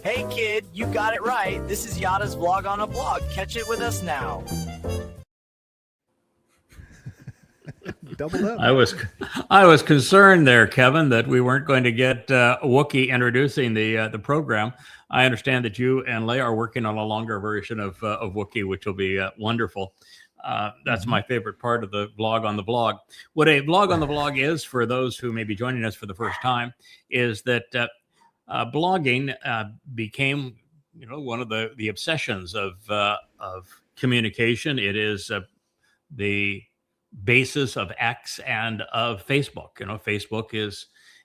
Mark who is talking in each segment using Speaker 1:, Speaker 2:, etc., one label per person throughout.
Speaker 1: Hey kid, you got it right. This is Yada's vlog on a blog. Catch it with us now.
Speaker 2: Double up.
Speaker 3: I was concerned there, Kevin, that we weren't going to get Wookie introducing the program. I understand that you and Leigh are working on a longer version of Wookie, which will be wonderful. That's my favorite part of the vlog on the blog. What a vlog on the blog is, for those who may be joining us for the first time, is that blogging became, one of the obsessions of communication. It is the basis of X and of Facebook. Facebook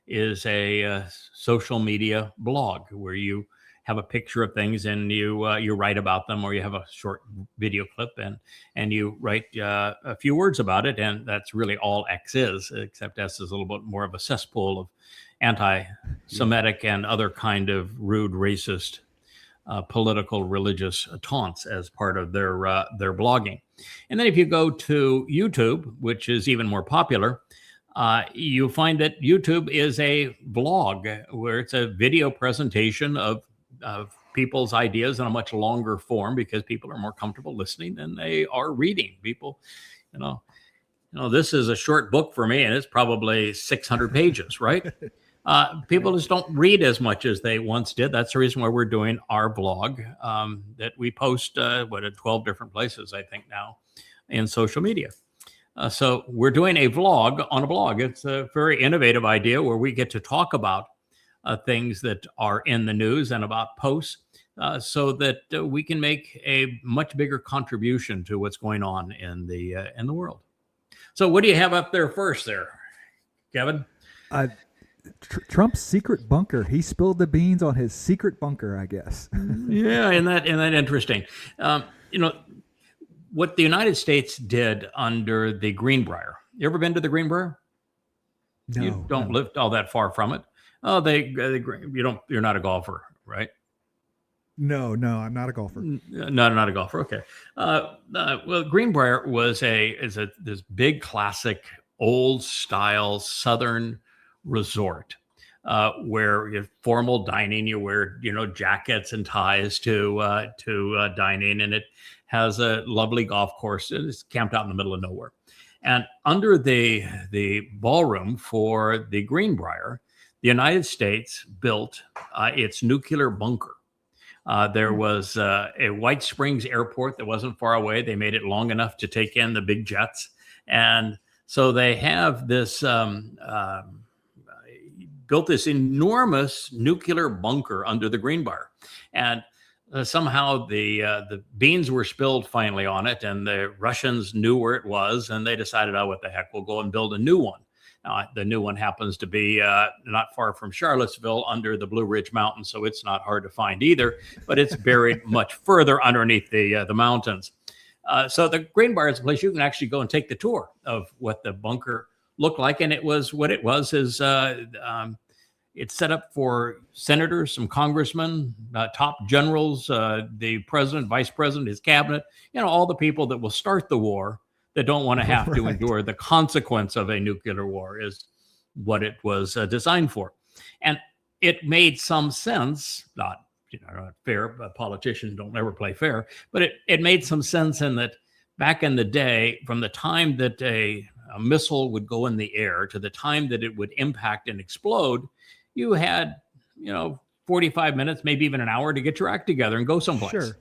Speaker 3: is a social media blog where you have a picture of things and you write about them, or you have a short video clip and you write a few words about it, and that's really all X is, except S is a little bit more of a cesspool of anti-Semitic and other kind of rude, racist, political, religious taunts as part of their blogging. And then if you go to YouTube, which is even more popular, you find that YouTube is a blog where it's a video presentation of people's ideas in a much longer form, because people are more comfortable listening than they are reading. People, this is a short book for me, and it's probably 600 pages, right? People just don't read as much as they once did. That's the reason why we're doing our blog that we post at 12 different places, I think, now in social media. So we're doing a vlog on a blog. It's a very innovative idea where we get to talk about things that are in the news and about posts, so that we can make a much bigger contribution to what's going on in the world. So what do you have up there first there, Kevin?
Speaker 2: Trump's secret bunker. He spilled the beans on his secret bunker, I guess.
Speaker 3: Yeah, and that interesting. What the United States did under the Greenbrier. You ever been to the Greenbrier?
Speaker 2: No,
Speaker 3: you don't live all that far from it. Oh, you're not a golfer, right?
Speaker 2: No, I'm not a golfer.
Speaker 3: Not a golfer. Okay. Well, Greenbrier was this big classic old style Southern resort where you have formal dining. You wear jackets and ties to dining, and it has a lovely golf course. It's camped out in the middle of nowhere. And under the ballroom for the Greenbrier, the United States built its nuclear bunker. There was a White Springs airport that wasn't far away. They made it long enough to take in the big jets, and so they have this built this enormous nuclear bunker under the Greenbrier. And somehow the beans were spilled finally on it, and the Russians knew where it was, and they decided, oh, what the heck, we'll go and build a new one. The new one happens to be not far from Charlottesville under the Blue Ridge Mountains, so it's not hard to find either, but it's buried much further underneath the mountains. So the Greenbrier is a place you can actually go and take the tour of what the bunker looked like, and it's set up for senators, some congressmen, top generals, the president, vice president, his cabinet, all the people that will start the war that don't want to have to endure the consequence of a nuclear war is what it was designed for. And it made some sense, not fair, but politicians don't ever play fair, but it made some sense in that back in the day, from the time that a missile would go in the air to the time that it would impact and explode, you had, 45 minutes, maybe even an hour to get your act together and go someplace.
Speaker 2: Sure.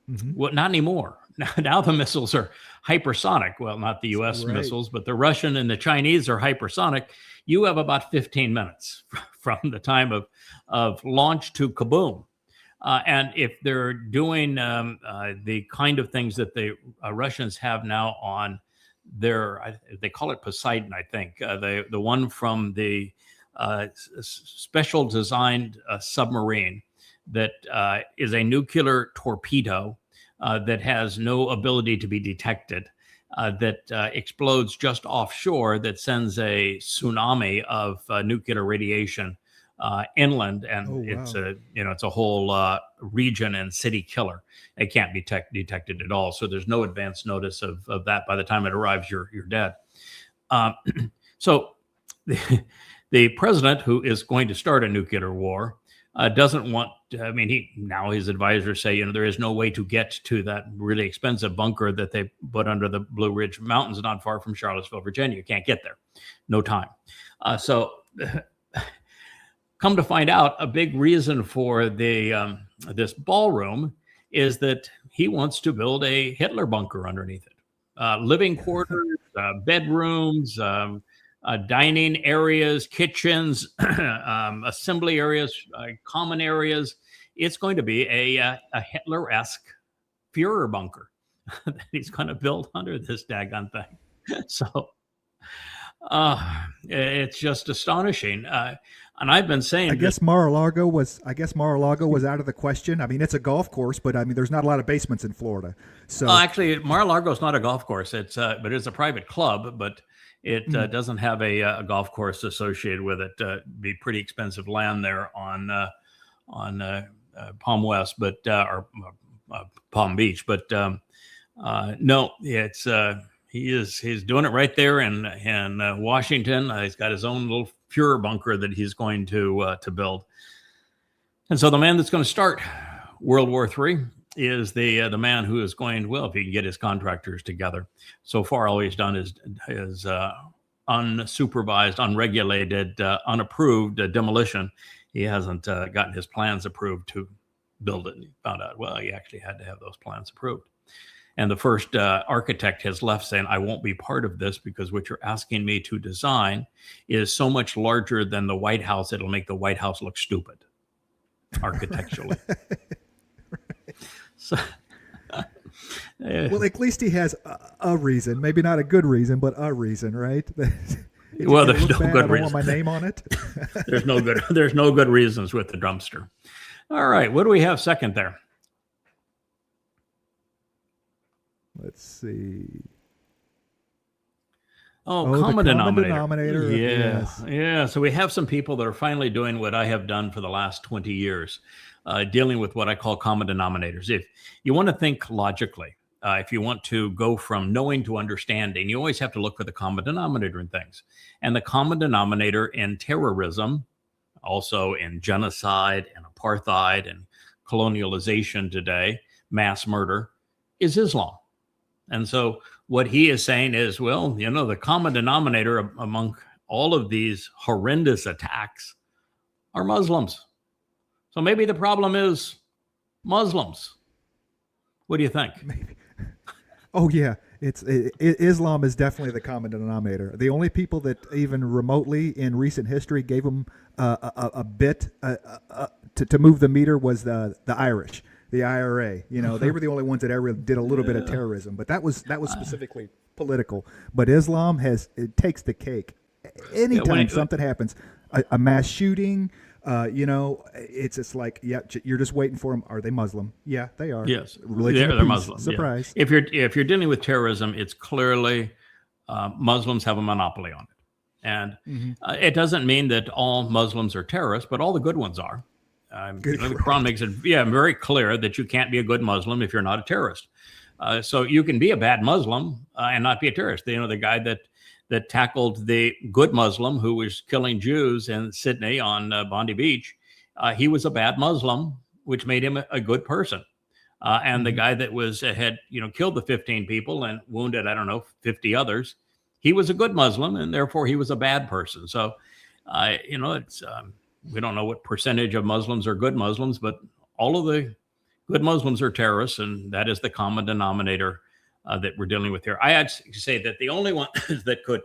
Speaker 2: Mm-hmm.
Speaker 3: Well, not anymore. Now the missiles are hypersonic. Well, not the U.S. missiles, but the Russian and the Chinese are hypersonic. You have about 15 minutes from the time of launch to kaboom. And if they're doing the kind of things that the Russians have now on their, they call it Poseidon, I think, the one from the special designed submarine that is a nuclear torpedo that has no ability to be detected, that explodes just offshore, that sends a tsunami of nuclear radiation inland, and it's a whole region and city killer. It can't be detected at all, so there's no advance notice of that. By the time it arrives, you're dead. So the president, who is going to start a nuclear war, doesn't want. I mean, his advisors say, there is no way to get to that really expensive bunker that they put under the Blue Ridge Mountains, not far from Charlottesville, Virginia. You can't get there, no time. So, come to find out, a big reason for the this ballroom is that he wants to build a Hitler bunker underneath it. Living quarters, bedrooms. Dining areas, kitchens, assembly areas, common areas. It's going to be a Hitler-esque Führer bunker that he's going to build under this daggone thing. So it's just astonishing. And I've been saying,
Speaker 2: I guess Mar-a-Lago was out of the question. I mean, it's a golf course, but I mean, there's not a lot of basements in Florida. So
Speaker 3: actually, Mar-a-Lago is not a golf course. It's but it's a private club, but it doesn't have a golf course associated with it. Be pretty expensive land there on Palm West, but or Palm Beach. But no, it's he's doing it right there in Washington. He's got his own little Führer bunker that he's going to build. And so the man that's going to start World War III is the man who is going, well, if he can get his contractors together. So far, all he's done is unsupervised, unregulated, unapproved demolition. He hasn't gotten his plans approved to build it. And he found out, well, he actually had to have those plans approved. And the first architect has left saying, I won't be part of this because what you're asking me to design is so much larger than the White House, it'll make the White House look stupid architecturally. So,
Speaker 2: well, at least he has a reason, maybe not a good reason, but a reason, right?
Speaker 3: Well, there's no good
Speaker 2: reason. I don't want my name on it.
Speaker 3: There's no good reasons with the dumpster. All right, what do we have second there?
Speaker 2: Let's see.
Speaker 3: Common
Speaker 2: denominator.
Speaker 3: Yeah,
Speaker 2: yes.
Speaker 3: Yeah. So we have some people that are finally doing what I have done for the last 20 years, dealing with what I call common denominators. If you want to think logically, if you want to go from knowing to understanding, you always have to look for the common denominator in things. And the common denominator in terrorism, also in genocide and apartheid and colonialization today, mass murder, is Islam. And so what he is saying is, well, the common denominator among all of these horrendous attacks are Muslims. So maybe the problem is Muslims. What do you think?
Speaker 2: Maybe. Oh, yeah. Islam is definitely the common denominator. The only people that even remotely in recent history gave them a bit to move the meter was the Irish. The IRA, they were the only ones that ever did a little bit of terrorism, but that was specifically political. But Islam it takes the cake. Anytime something happens, a mass shooting, it's just like, yeah, you're just waiting for them. Are they Muslim? Yeah, they are.
Speaker 3: Yes,
Speaker 2: religion
Speaker 3: they're Muslim.
Speaker 2: Surprise.
Speaker 3: Yeah. If you're dealing with terrorism, it's clearly Muslims have a monopoly on it, and it doesn't mean that all Muslims are terrorists, but all the good ones are. The Quran makes it very clear that you can't be a good Muslim if you're not a terrorist. So you can be a bad Muslim and not be a terrorist. The guy that tackled the good Muslim who was killing Jews in Sydney on Bondi Beach, he was a bad Muslim, which made him a good person. And the guy that had killed the 15 people and wounded 50 others, he was a good Muslim, and therefore he was a bad person. So it's. We don't know what percentage of Muslims are good Muslims, but all of the good Muslims are terrorists, and that is the common denominator that we're dealing with here. I actually say that the only one that could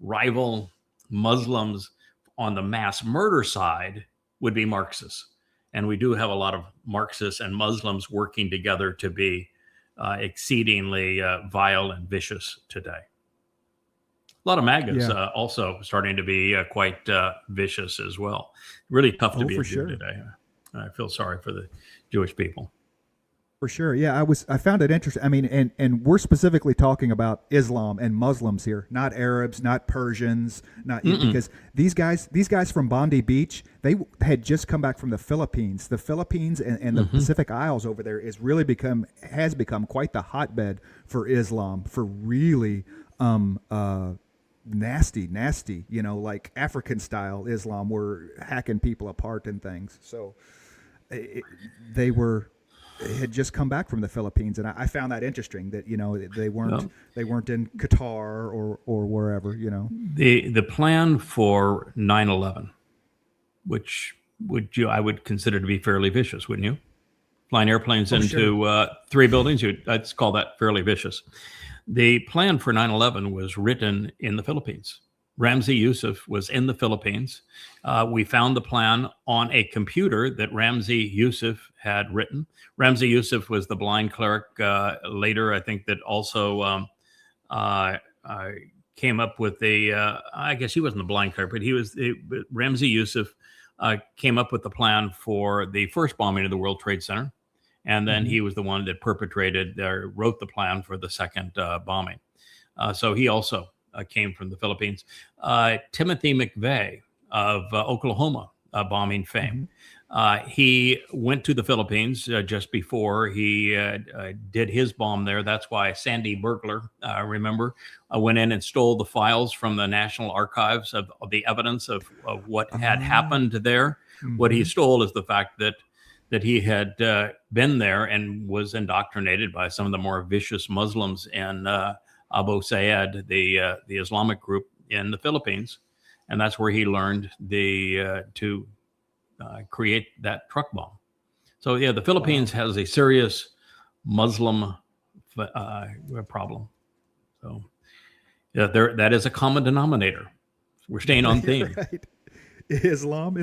Speaker 3: rival Muslims on the mass murder side would be Marxists. And we do have a lot of Marxists and Muslims working together to be exceedingly vile and vicious today. A lot of MAGAs also starting to be quite vicious as well. Really tough to be a Jew today. I feel sorry for the Jewish people.
Speaker 2: For sure. Yeah, I found it interesting. I mean, and we're specifically talking about Islam and Muslims here, not Arabs, not Persians, because these guys from Bondi Beach, they had just come back from the Philippines. The Philippines and the Pacific Isles over there has become quite the hotbed for Islam, for really nasty, like African style Islam, were hacking people apart and things. So it, they were had just come back from the Philippines, and I found that interesting that they weren't in Qatar or wherever.
Speaker 3: The plan for 9/11, which I would consider to be fairly vicious, wouldn't you? Flying airplanes into
Speaker 2: Sure.
Speaker 3: 3 buildings, I'd call that fairly vicious. The plan for 9/11 was written in the Philippines. Ramzi Youssef was in the Philippines. We found the plan on a computer that Ramzi Youssef had written. Ramzi Youssef was the blind cleric later, I think, that also came up with I guess he wasn't the blind cleric, but Ramzi Youssef came up with the plan for the first bombing of the World Trade Center. And then he was the one that wrote the plan for the second bombing. So he also came from the Philippines. Timothy McVeigh of Oklahoma bombing fame. He went to the Philippines just before he did his bomb there. That's why Sandy Burglar, remember, went in and stole the files from the National Archives of the evidence of what had happened there. What he stole is the fact that he had been there and was indoctrinated by some of the more vicious Muslims in Abu Sayyad, the Islamic group in the Philippines, and that's where he learned to create that truck bomb. So yeah, the Philippines has a serious Muslim problem. So yeah, that is a common denominator. We're staying on theme.
Speaker 2: Right. Islam.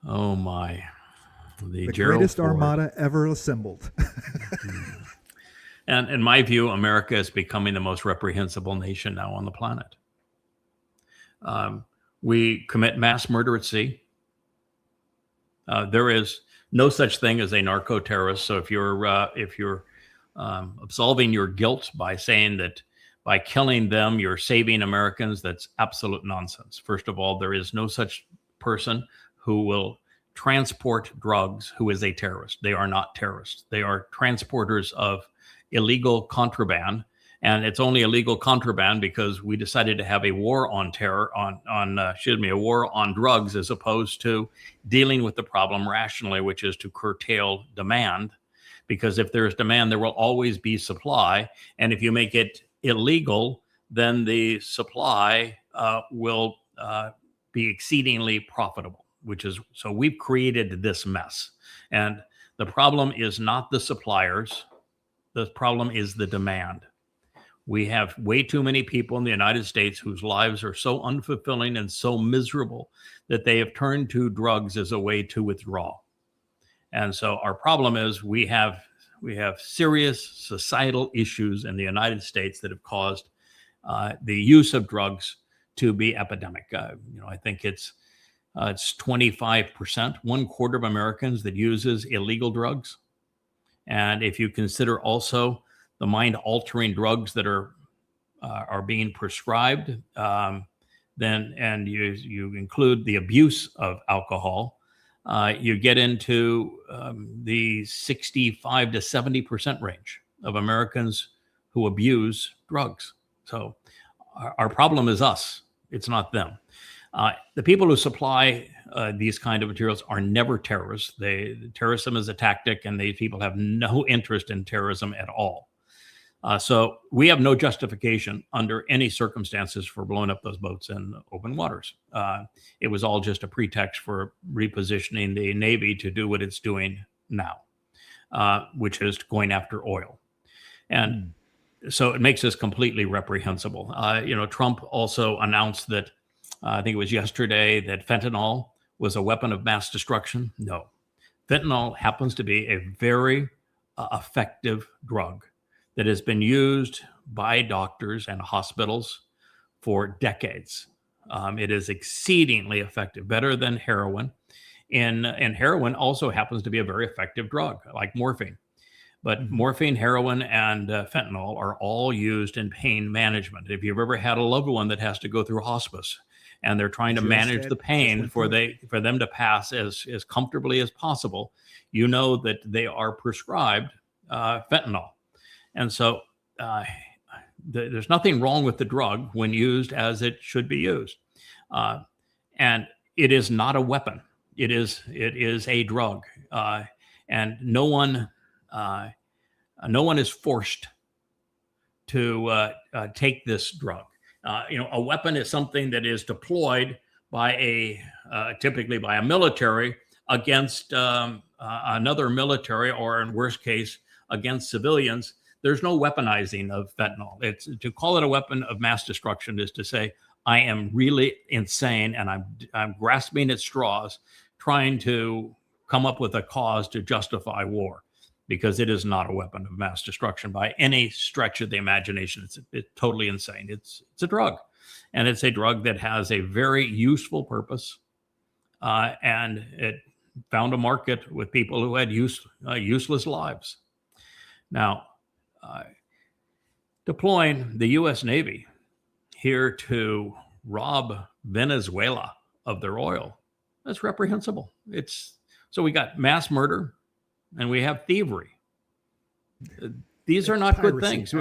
Speaker 3: Oh my.
Speaker 2: The
Speaker 3: Gerald
Speaker 2: greatest
Speaker 3: Ford.
Speaker 2: armada ever assembled.
Speaker 3: And in my view, America is becoming the most reprehensible nation now on the planet. We commit mass murder at sea. There is no such thing as a narco-terrorist. So if you're absolving your guilt by saying that by killing them you're saving Americans, that's absolute nonsense. First of all, there is no such person who will transport drugs who is a terrorist. They are not terrorists. They are transporters of illegal contraband, and it's only illegal contraband because we decided to have a war on a war on drugs, as opposed to dealing with the problem rationally, which is to curtail demand. Because if there's demand, there will always be supply, and if you make it illegal, then the supply will be exceedingly profitable. So we've created this mess, and the problem is not the suppliers. The problem is the demand. We have way too many people in the United States whose lives are so unfulfilling and so miserable that they have turned to drugs as a way to withdraw. And so our problem is we have serious societal issues in the United States that have caused the use of drugs to be epidemic. I think it's 25%, 1/4 of Americans that uses illegal drugs. And if you consider also the mind-altering drugs that are being prescribed, then and you include the abuse of alcohol, you get into the 65 to 70% range of Americans who abuse drugs. So our problem is us. It's not them. The people who supply these kind of materials are never terrorists. Terrorism is a tactic, and these people have no interest in terrorism at all. So we have no justification under any circumstances for blowing up those boats in open waters. It was all just a pretext for repositioning the Navy to do what it's doing now, which is going after oil. And so it makes us completely reprehensible. Trump also announced that, I think it was yesterday, that fentanyl was a weapon of mass destruction. No. Fentanyl happens to be a very effective drug that has been used by doctors and hospitals for decades. It is exceedingly effective, better than heroin. And heroin also happens to be a very effective drug, like morphine. But morphine, heroin, and fentanyl are all used in pain management. If you've ever had a loved one that has to go through hospice and they're trying to manage the pain for them to pass as comfortably as possible, you know that they are prescribed fentanyl. And so there's nothing wrong with the drug when used as it should be used. And it is not a weapon. It is a drug. And no one is forced to take this drug. A weapon is something that is deployed by typically by a military against another military, or in worst case, against civilians. There's no weaponizing of fentanyl. It's to call it a weapon of mass destruction is to say, I am really insane and I'm grasping at straws, trying to come up with a cause to justify war, because it is not a weapon of mass destruction by any stretch of the imagination. It's totally insane. It's a drug, and it's a drug that has a very useful purpose, and it found a market with people who had useless lives. Now, deploying the U.S. Navy here to rob Venezuela of their oil, that's reprehensible. So we got mass murder and we have thievery. These are not good things.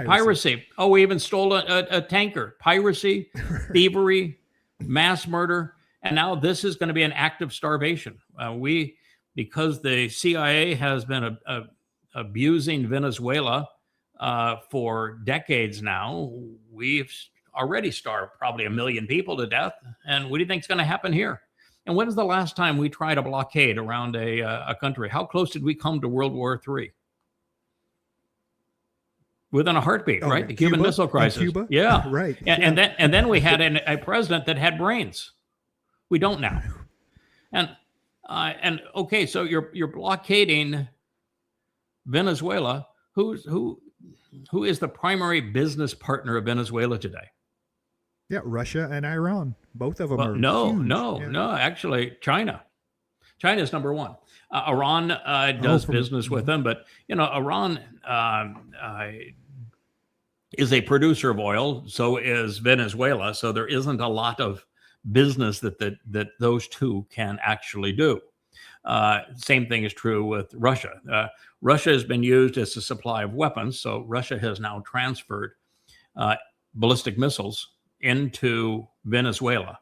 Speaker 3: Piracy. Oh, we even stole a tanker. Piracy, thievery, mass murder. And now this is going to be an act of starvation. Because the CIA has been abusing Venezuela for decades now, we've already starved probably 1 million people to death. And what do you think is going to happen here? And when was the last time we tried a blockade around a country? How close did we come to World War III? Within a heartbeat, right? The Cuban Missile Crisis.
Speaker 2: Cuba?
Speaker 3: Yeah,
Speaker 2: right.
Speaker 3: And then we had a president that had brains. We don't now. And okay, so you're blockading Venezuela. Who is the primary business partner of Venezuela today?
Speaker 2: Yeah, Russia and Iran. Both of them are huge.
Speaker 3: No. Actually, China. China is number one. Iran does business with them, but Iran is a producer of oil. So is Venezuela. So there isn't a lot of business that those two can actually do. Same thing is true with Russia. Russia has been used as a supply of weapons. So Russia has now transferred ballistic missiles into Venezuela,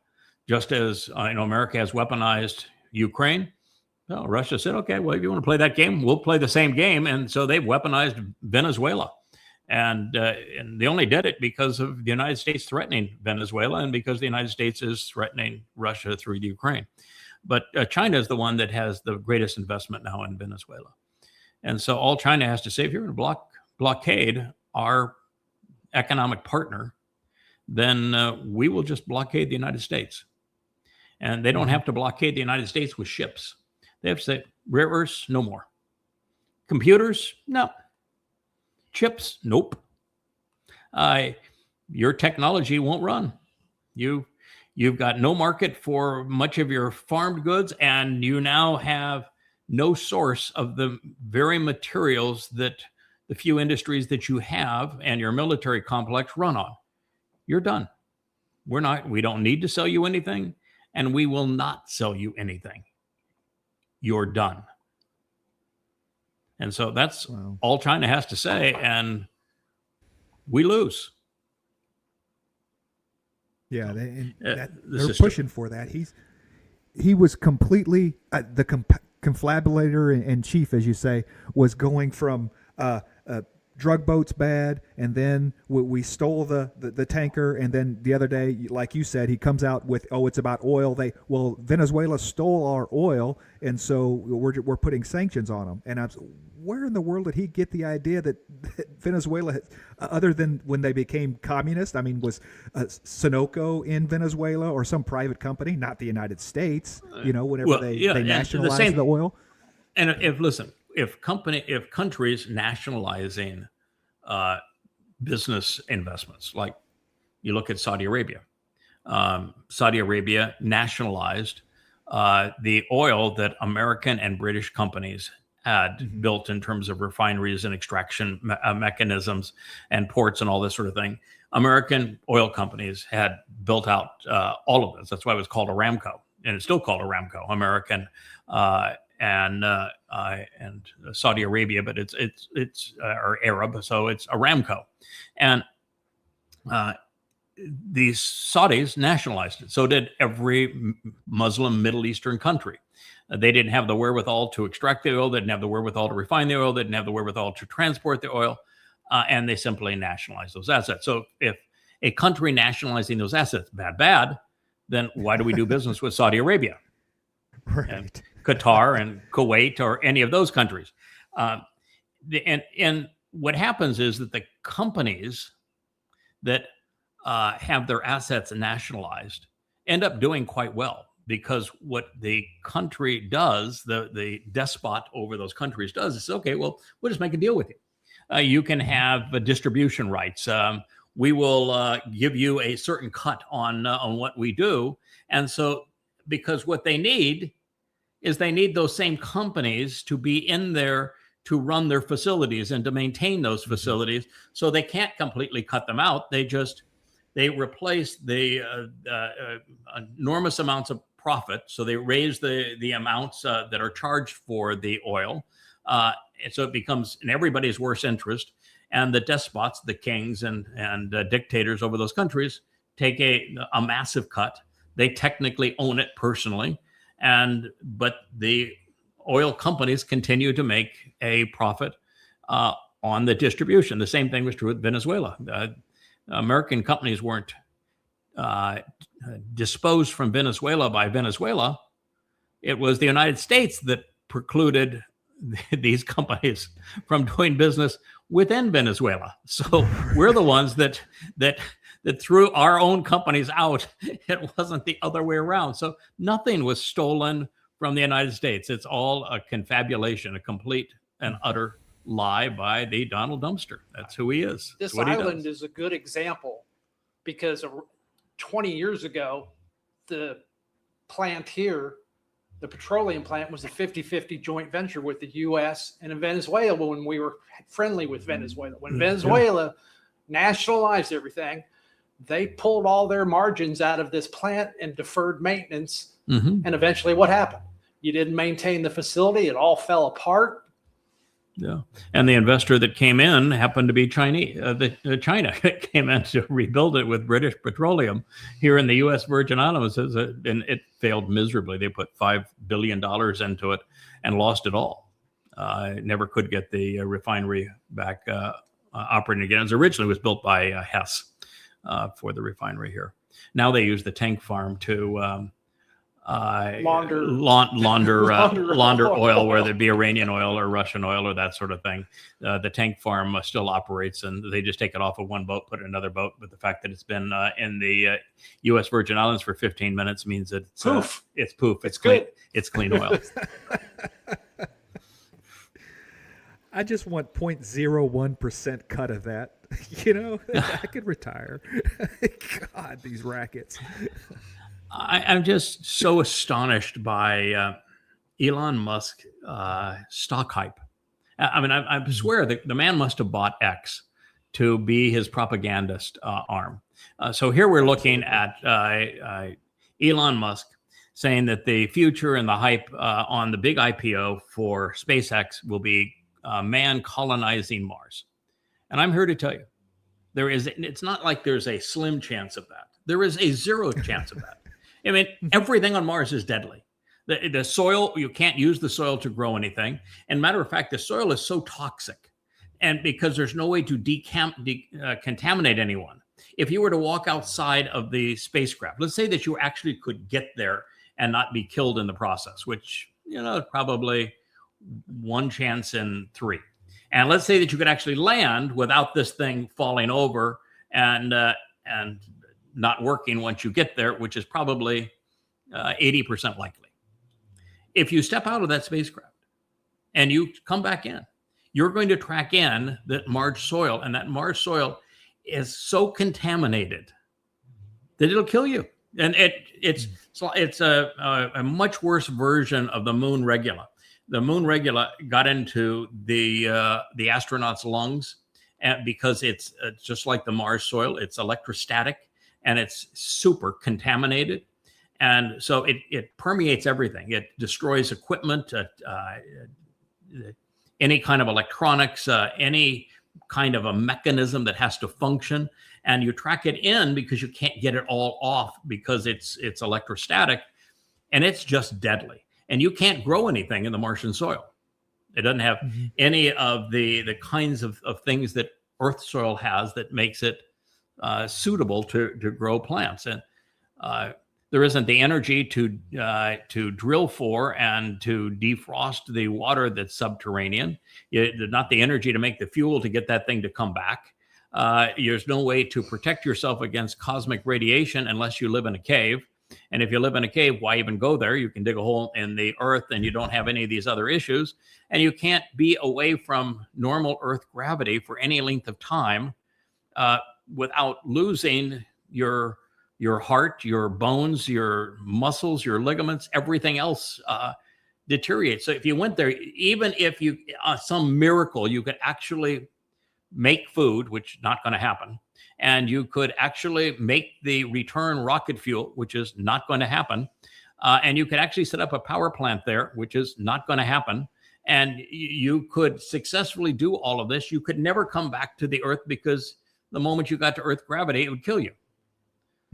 Speaker 3: just as America has weaponized Ukraine. No, Russia said, okay, well, if you want to play that game, we'll play the same game. And so they've weaponized Venezuela. And they only did it because of the United States threatening Venezuela and because the United States is threatening Russia through the Ukraine. But China is the one that has the greatest investment now in Venezuela. And so all China has to say, if you're going to blockade our economic partner, then we will just blockade the United States. And they don't have to blockade the United States with ships. They have to say, rare earths, no more. Computers, no. Chips, nope. Your technology won't run. You've got no market for much of your farmed goods, and you now have no source of the very materials that the few industries that you have and your military complex run on. You're done. We don't need to sell you anything, and we will not sell you anything. You're done. And so that's all China has to say, and we lose.
Speaker 2: Yeah, they're pushing for that. He was completely the confabulator in chief, as you say, was going from drug boats bad, and then we stole the tanker, and then the other day, like you said, he comes out with, it's about oil. Venezuela stole our oil, and so we're putting sanctions on them. And where in the world did he get the idea that Venezuela, other than when they became communist? I mean, was Sunoco in Venezuela or some private company, not the United States? Whenever they nationalized the oil.
Speaker 3: And if countries nationalizing business investments, like you look at Saudi Arabia. Saudi Arabia nationalized the oil that American and British companies had built in terms of refineries and extraction mechanisms and ports and all this sort of thing. American oil companies had built out all of this. That's why it was called Aramco, and it's still called Aramco, American and Saudi Arabia, but it's or Arab, so it's Aramco. And uh, these Saudis nationalized it. So did every Muslim Middle Eastern country. They didn't have the wherewithal to extract the oil. They didn't have the wherewithal to refine the oil. They didn't have the wherewithal to transport the oil. And they simply nationalized those assets. So if a country nationalizing those assets, bad, then why do we do business with Saudi Arabia?
Speaker 2: Right.
Speaker 3: And Qatar and Kuwait or any of those countries? And what happens is that the companies that have their assets nationalized end up doing quite well, because what the country does, the despot over those countries does, is, okay, well, we'll just make a deal with you. You can have distribution rights. We will give you a certain cut on what we do. And so, because what they need is they need those same companies to be in there to run their facilities and to maintain those facilities. So they can't completely cut them out. They replace the enormous amounts of profit. So they raise the amounts that are charged for the oil. And so it becomes in everybody's worst interest. And the despots, the kings and dictators over those countries take a massive cut. They technically own it personally. But the oil companies continue to make a profit on the distribution. The same thing was true with Venezuela. American companies weren't disposed from Venezuela by Venezuela. It was the United States that precluded these companies from doing business within Venezuela. So we're the ones that threw our own companies out. It wasn't the other way around. So nothing was stolen from the United States. It's all a confabulation, a complete and utter lie by the Donald Dumpster. That's who he is.
Speaker 4: This island is a good example, because 20 years ago, the plant here, the petroleum plant, was a 50-50 joint venture with the U.S. and Venezuela when we were friendly with Venezuela. When Venezuela nationalized everything, they pulled all their margins out of this plant and deferred maintenance. And eventually what happened? You didn't maintain the facility. It all fell apart.
Speaker 3: Yeah, and the investor that came in happened to be Chinese. China came in to rebuild it with British Petroleum here in the U.S. Virgin Islands, and it failed miserably. They put $5 billion into it and lost it all. Never could get the refinery back operating again. It originally was built by Hess for the refinery here. Now they use the tank farm to launder oil, whether it be Iranian oil or Russian oil or that sort of thing. The tank farm still operates, and they just take it off of one boat, put it in another boat. But the fact that it's been in the U.S. Virgin Islands for 15 minutes means that it's poof. It's clean. It's clean oil.
Speaker 2: I just want 0.01% cut of that. I could retire. God, these rackets.
Speaker 3: I'm just so astonished by Elon Musk stock hype. I mean, I swear that the man must have bought X to be his propagandist arm. So here we're looking at Elon Musk saying that the future and the hype on the big IPO for SpaceX will be man colonizing Mars. And I'm here to tell you, it's not like there's a slim chance of that. There is a zero chance of that. I mean, everything on Mars is deadly. The soil, you can't use the soil to grow anything. And matter of fact, the soil is so toxic. And because there's no way to contaminate anyone. If you were to walk outside of the spacecraft, let's say that you actually could get there and not be killed in the process, which, probably one chance in 3. And let's say that you could actually land without this thing falling over and not working once you get there, which is probably 80% likely. If you step out of that spacecraft and you come back in, you're going to track in that Mars soil, and that Mars soil is so contaminated that it'll kill you. And it's a much worse version of the moon regula. The moon regula got into the astronauts' lungs, and because it's just like the Mars soil, it's electrostatic. And it's super contaminated. And so it permeates everything. It destroys equipment, any kind of electronics, any kind of a mechanism that has to function, and you track it in because you can't get it all off because it's electrostatic, and it's just deadly. And you can't grow anything in the Martian soil. It doesn't have any of the kinds of things that Earth soil has that makes it suitable to grow plants. And there isn't the energy to drill for and to defrost the water that's subterranean. There's not the energy to make the fuel to get that thing to come back. There's no way to protect yourself against cosmic radiation unless you live in a cave. And if you live in a cave, why even go there? You can dig a hole in the earth and you don't have any of these other issues. And you can't be away from normal Earth gravity for any length of time without losing your heart, your bones, your muscles, your ligaments, everything else deteriorates. So if you went there, even if you, some miracle, you could actually make food, which is not going to happen. And you could actually make the return rocket fuel, which is not going to happen. And you could actually set up a power plant there, which is not going to happen. And you could successfully do all of this. You could never come back to the Earth because the moment you got to Earth gravity, it would kill you.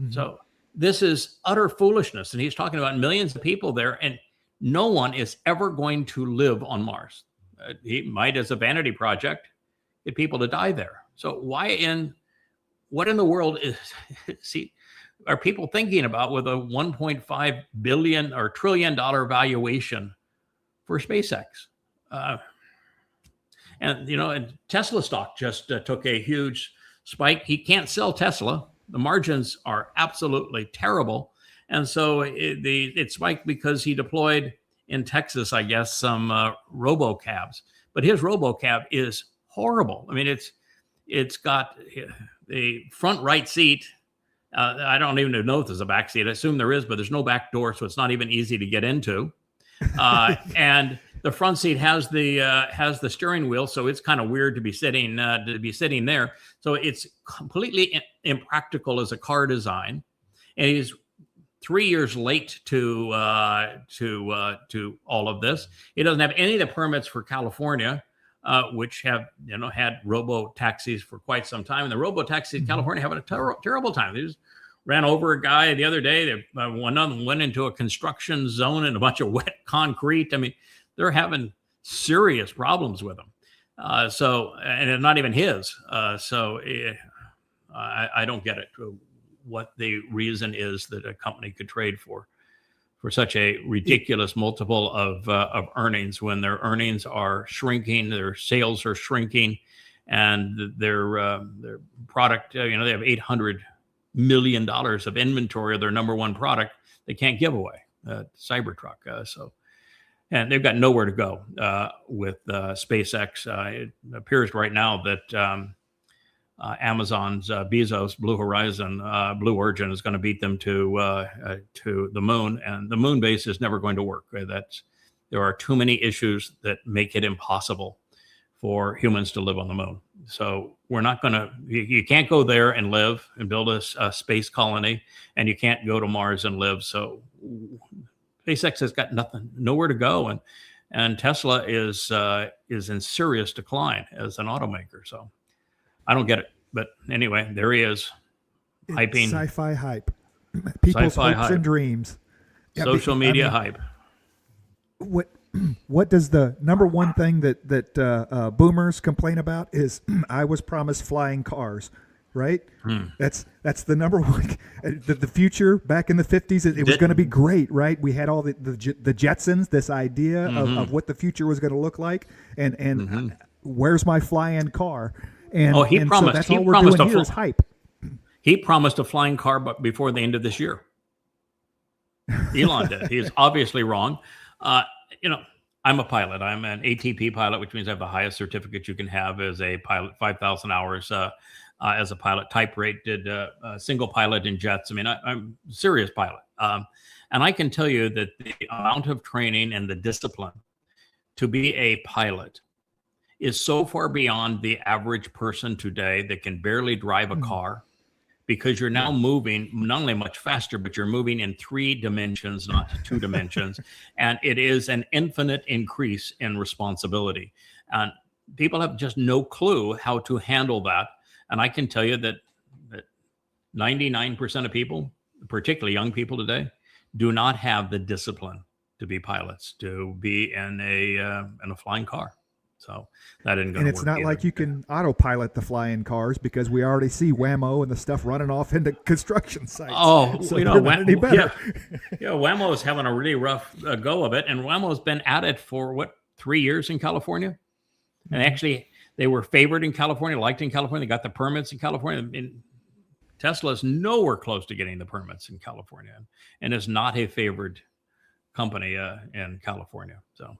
Speaker 3: Mm-hmm. So this is utter foolishness. And he's talking about millions of people there, and no one is ever going to live on Mars. He might, as a vanity project, get people to die there. So what in the world are people thinking about with a $1.5 billion or trillion dollar valuation for SpaceX? And Tesla stock just took a huge spike. He can't sell Tesla. The margins are absolutely terrible. And so it spiked because he deployed in Texas, I guess, some robocabs. But his robocab is horrible. I mean, it's got the front right seat. I don't even know if there's a back seat. I assume there is, but there's no back door, so it's not even easy to get into. And the front seat has the steering wheel, so it's kind of weird to be sitting there. So it's completely impractical as a car design. And he's 3 years late to all of this. He doesn't have any of the permits for California, which have had robo taxis for quite some time. And the robo taxis in California having a terrible time. They just ran over a guy the other day. They went into a construction zone and a bunch of wet concrete. I mean, they're having serious problems with them. And it's not even his. I don't get it. What the reason is that a company could trade for such a ridiculous multiple of earnings when their earnings are shrinking, their sales are shrinking, and their product, they have $800 million of inventory of their number one product they can't give away, Cybertruck. And they've got nowhere to go with SpaceX. It appears right now that Amazon's Bezos, Blue Horizon, Blue Origin is going to beat them to the moon, and the moon base is never going to work. There are too many issues that make it impossible for humans to live on the moon. So we're not going to. You can't go there and live and build a space colony, and you can't go to Mars and live. So SpaceX has got nowhere to go, and Tesla is in serious decline as an automaker. So I don't get it. But anyway, there he is, hyping.
Speaker 2: Sci-fi hype. People's
Speaker 3: sci-fi
Speaker 2: hopes
Speaker 3: hype.
Speaker 2: and dreams.
Speaker 3: Social media hype.
Speaker 2: What does the number one thing that boomers complain about is I was promised flying cars, right? That's the number one. The future back in the 50s, it was going to be great, right? We had all the Jetsons, this idea of what the future was going to look like, and where's my flying car? And
Speaker 3: he promised.
Speaker 2: So that's
Speaker 3: he
Speaker 2: all we're
Speaker 3: promised
Speaker 2: doing here is hype.
Speaker 3: He promised a flying car, but before the end of this year. Elon did. He is obviously wrong. I'm a pilot. I'm an ATP pilot, which means I have the highest certificate you can have as a pilot, 5,000 hours as a pilot, type rated, single pilot in jets. I mean, I'm a serious pilot. And I can tell you that the amount of training and the discipline to be a pilot is so far beyond the average person today that can barely drive a car, because you're now moving not only much faster, but you're moving in 3 dimensions, not 2 dimensions. And it is an infinite increase in responsibility. And people have just no clue how to handle that. And I can tell you that 99% of people, particularly young people today, do not have the discipline to be pilots, to be in a flying car. So that isn't going to work.
Speaker 2: And it's not
Speaker 3: either.
Speaker 2: like you can autopilot the flying cars, because we already see Whammo and the stuff running off into construction sites.
Speaker 3: Oh,
Speaker 2: so
Speaker 3: you know,
Speaker 2: they're not any better.
Speaker 3: yeah, Whammo is having a really rough go of it, and Whammo's been at it for 3 years in California, and actually they were favored in California, liked in California, they got the permits in California. And Tesla is nowhere close to getting the permits in California, and is not a favored company in California. So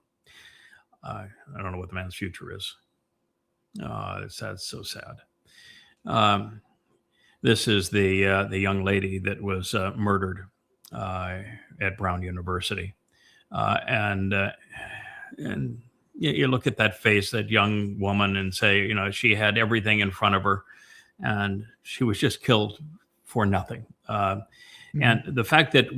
Speaker 3: I don't know what the man's future is. That's so sad. This is the young lady that was murdered at Brown University, and you look at that face, that young woman, and say, you know, she had everything in front of her, and she was just killed for nothing. And the fact that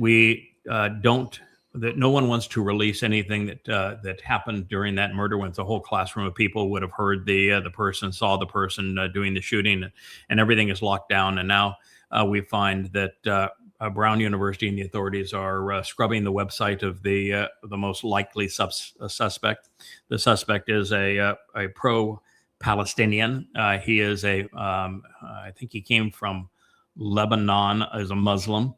Speaker 3: that no one wants to release anything that happened during that murder, when the whole classroom of people would have heard the person, saw the person doing the shooting, and everything is locked down. And now we find that Brown University and the authorities are scrubbing the website of the most likely suspect. The suspect is a pro-Palestinian. He is I think he came from Lebanon as a Muslim.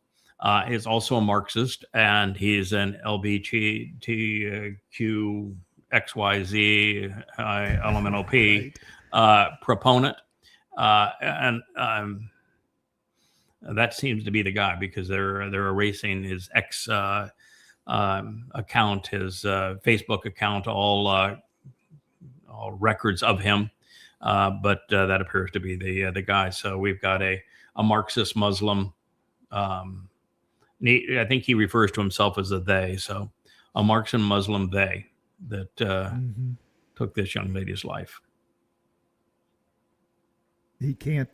Speaker 3: He's also a Marxist, and he's an LGBTQXYZ elemental P proponent, and that seems to be the guy, because they're erasing his X account, his Facebook account, all records of him, but that appears to be the guy. So we've got a Marxist Muslim. I think he refers to himself as a they. So a Marxist Muslim they that took this young lady's life.
Speaker 2: He can't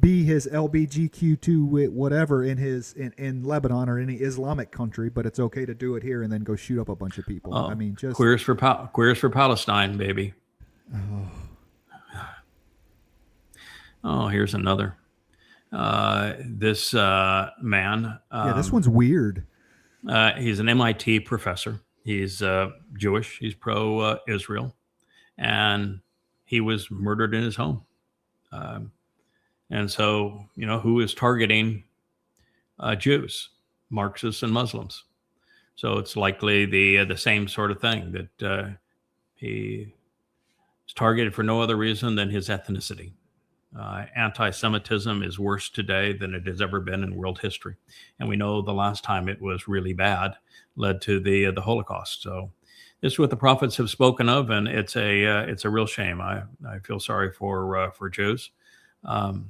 Speaker 2: be his LBGQ2 whatever in Lebanon or any Islamic country, but it's okay to do it here and then go shoot up a bunch of people. I mean, just
Speaker 3: queers for Palestine, baby. Oh, here's another. This man.
Speaker 2: This one's weird.
Speaker 3: He's an MIT professor. He's Jewish. He's pro-Israel, and he was murdered in his home. And so, you know, who is targeting Jews, Marxists, and Muslims? So it's likely the same sort of thing, that he is targeted for no other reason than his ethnicity. Anti-Semitism is worse today than it has ever been in world history, and we know the last time it was really bad led to the Holocaust. So this is what the prophets have spoken of, and it's a real shame. I feel sorry for Jews, and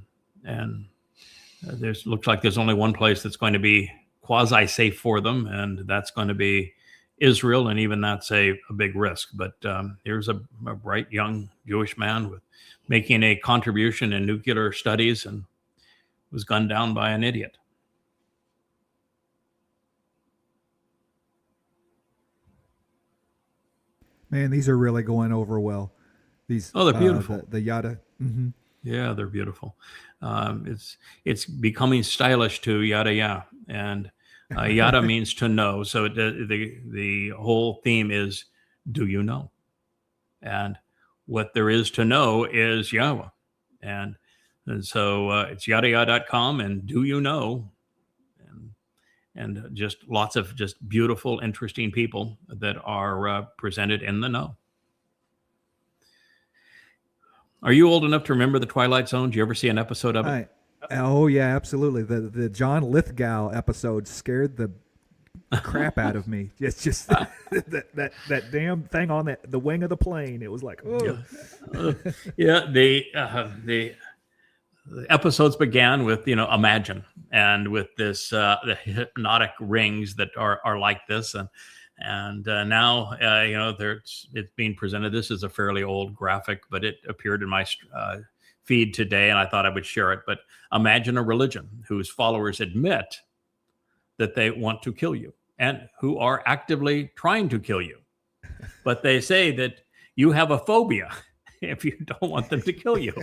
Speaker 3: looks like there's only one place that's going to be quasi safe for them, and that's going to be Israel, and even that's a big risk. But here's a bright young Jewish man making a contribution in nuclear studies, and was gunned down by an idiot.
Speaker 2: Man, these are really going over well. These
Speaker 3: they're beautiful.
Speaker 2: The yada. Mm-hmm.
Speaker 3: Yeah, they're beautiful. It's becoming stylish to yada yada, and yada means to know. So the whole theme is, do you know? And what there is to know is Yahweh. And so it's yadayah.com, and do you know? And just lots of just beautiful, interesting people that are presented in the know. Are you old enough to remember the Twilight Zone? Did you ever see an episode of it?
Speaker 2: Oh yeah, absolutely. The John Lithgow episode scared the crap out of me. It's just that damn thing on the wing of the plane. It was like, oh.
Speaker 3: Yeah. The episodes began with, Imagine, and with this the hypnotic rings that are like this, and now it's being presented. This is a fairly old graphic, but it appeared in my feed today, and I thought I would share it. But imagine a religion whose followers admit that they want to kill you and who are actively trying to kill you. But they say that you have a phobia if you don't want them to kill you.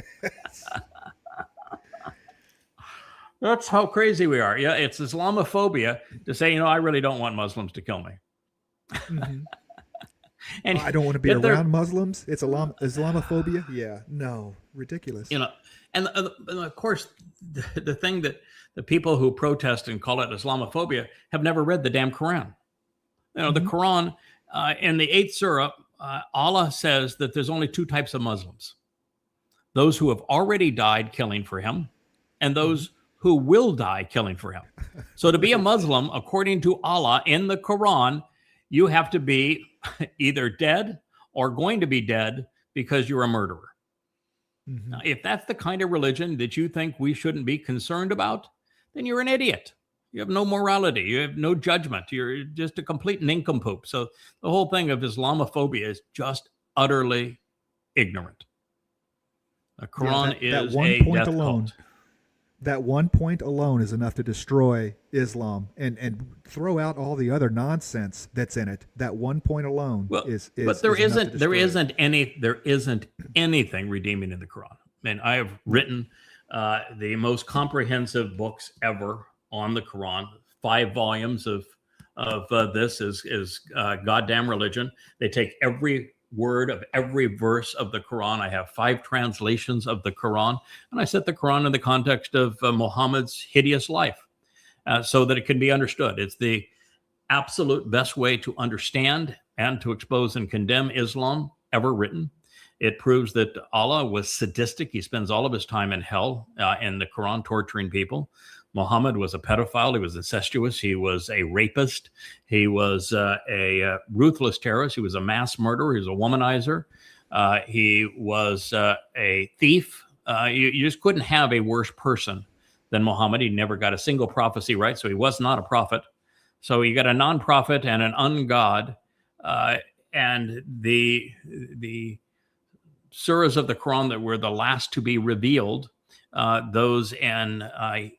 Speaker 3: That's how crazy we are. Yeah, it's Islamophobia to say, I really don't want Muslims to kill me.
Speaker 2: Mhm.
Speaker 3: And
Speaker 2: I don't want to be
Speaker 3: yet they're-
Speaker 2: around Muslims. It's Islamophobia. Yeah, no, ridiculous.
Speaker 3: And of course, the thing that the people who protest and call it Islamophobia have never read the damn Quran. The Quran, in the 8th surah, Allah says that there's only 2 types of Muslims: those who have already died killing for him, and those who will die killing for him. So to be a Muslim, according to Allah in the Quran, you have to be either dead or going to be dead because you're a murderer.
Speaker 2: Mhm.
Speaker 3: Now, if that's the kind of religion that you think we shouldn't be concerned about, then you're an idiot. You have no morality. You have no judgment. You're just a complete nincompoop. So the whole thing of Islamophobia is just utterly ignorant. The Quran
Speaker 2: that
Speaker 3: is
Speaker 2: one
Speaker 3: a
Speaker 2: point
Speaker 3: death
Speaker 2: alone.
Speaker 3: cult.
Speaker 2: That one point alone is enough to destroy Islam and throw out all the other nonsense that's in it. That one point alone is
Speaker 3: but there
Speaker 2: is enough to
Speaker 3: isn't
Speaker 2: destroy it.
Speaker 3: there isn't anything redeeming in the Quran. I mean, I have written the most comprehensive books ever on the Quran. 5 volumes of this is goddamn religion. They take every word of every verse of the Quran. I have 5 translations of the Quran, and I set the Quran in the context of Muhammad's hideous life, so that it can be understood. It's the absolute best way to understand and to expose and condemn Islam ever written. It proves that Allah was sadistic. He spends all of his time in hell in the Quran torturing people. Muhammad was a pedophile. He was incestuous. He was a rapist. He was a ruthless terrorist. He was a mass murderer. He was a womanizer. He was a thief. You just couldn't have a worse person than Muhammad. He never got a single prophecy right, so he was not a prophet. So you got a non-prophet and an ungod, and the surahs of the Quran that were the last to be revealed, those in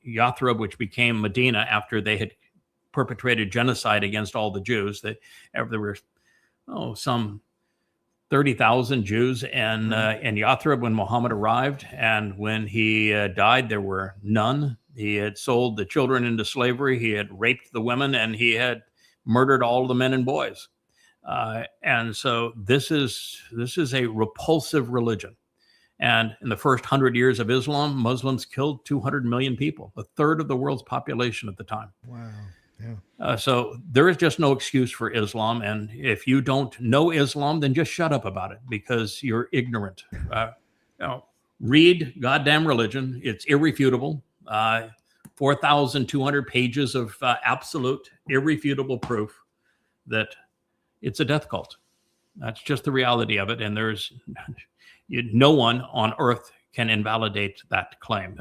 Speaker 3: Yathrib, which became Medina after they had perpetrated genocide against all the Jews. There were some 30,000 Jews in Yathrib when Muhammad arrived, and when he died, there were none. He had sold the children into slavery. He had raped the women, and he had murdered all the men and boys. And so this is a repulsive religion. And in the first 100 years of Islam, Muslims killed 200 million people, a third of the world's population at the time.
Speaker 2: Wow. Yeah.
Speaker 3: So there is just no excuse for Islam. And if you don't know Islam, then just shut up about it because you're ignorant. Read goddamn religion. It's irrefutable. 4,200 pages of absolute irrefutable proof that it's a death cult. That's just the reality of it. And there's no one on earth can invalidate that claim.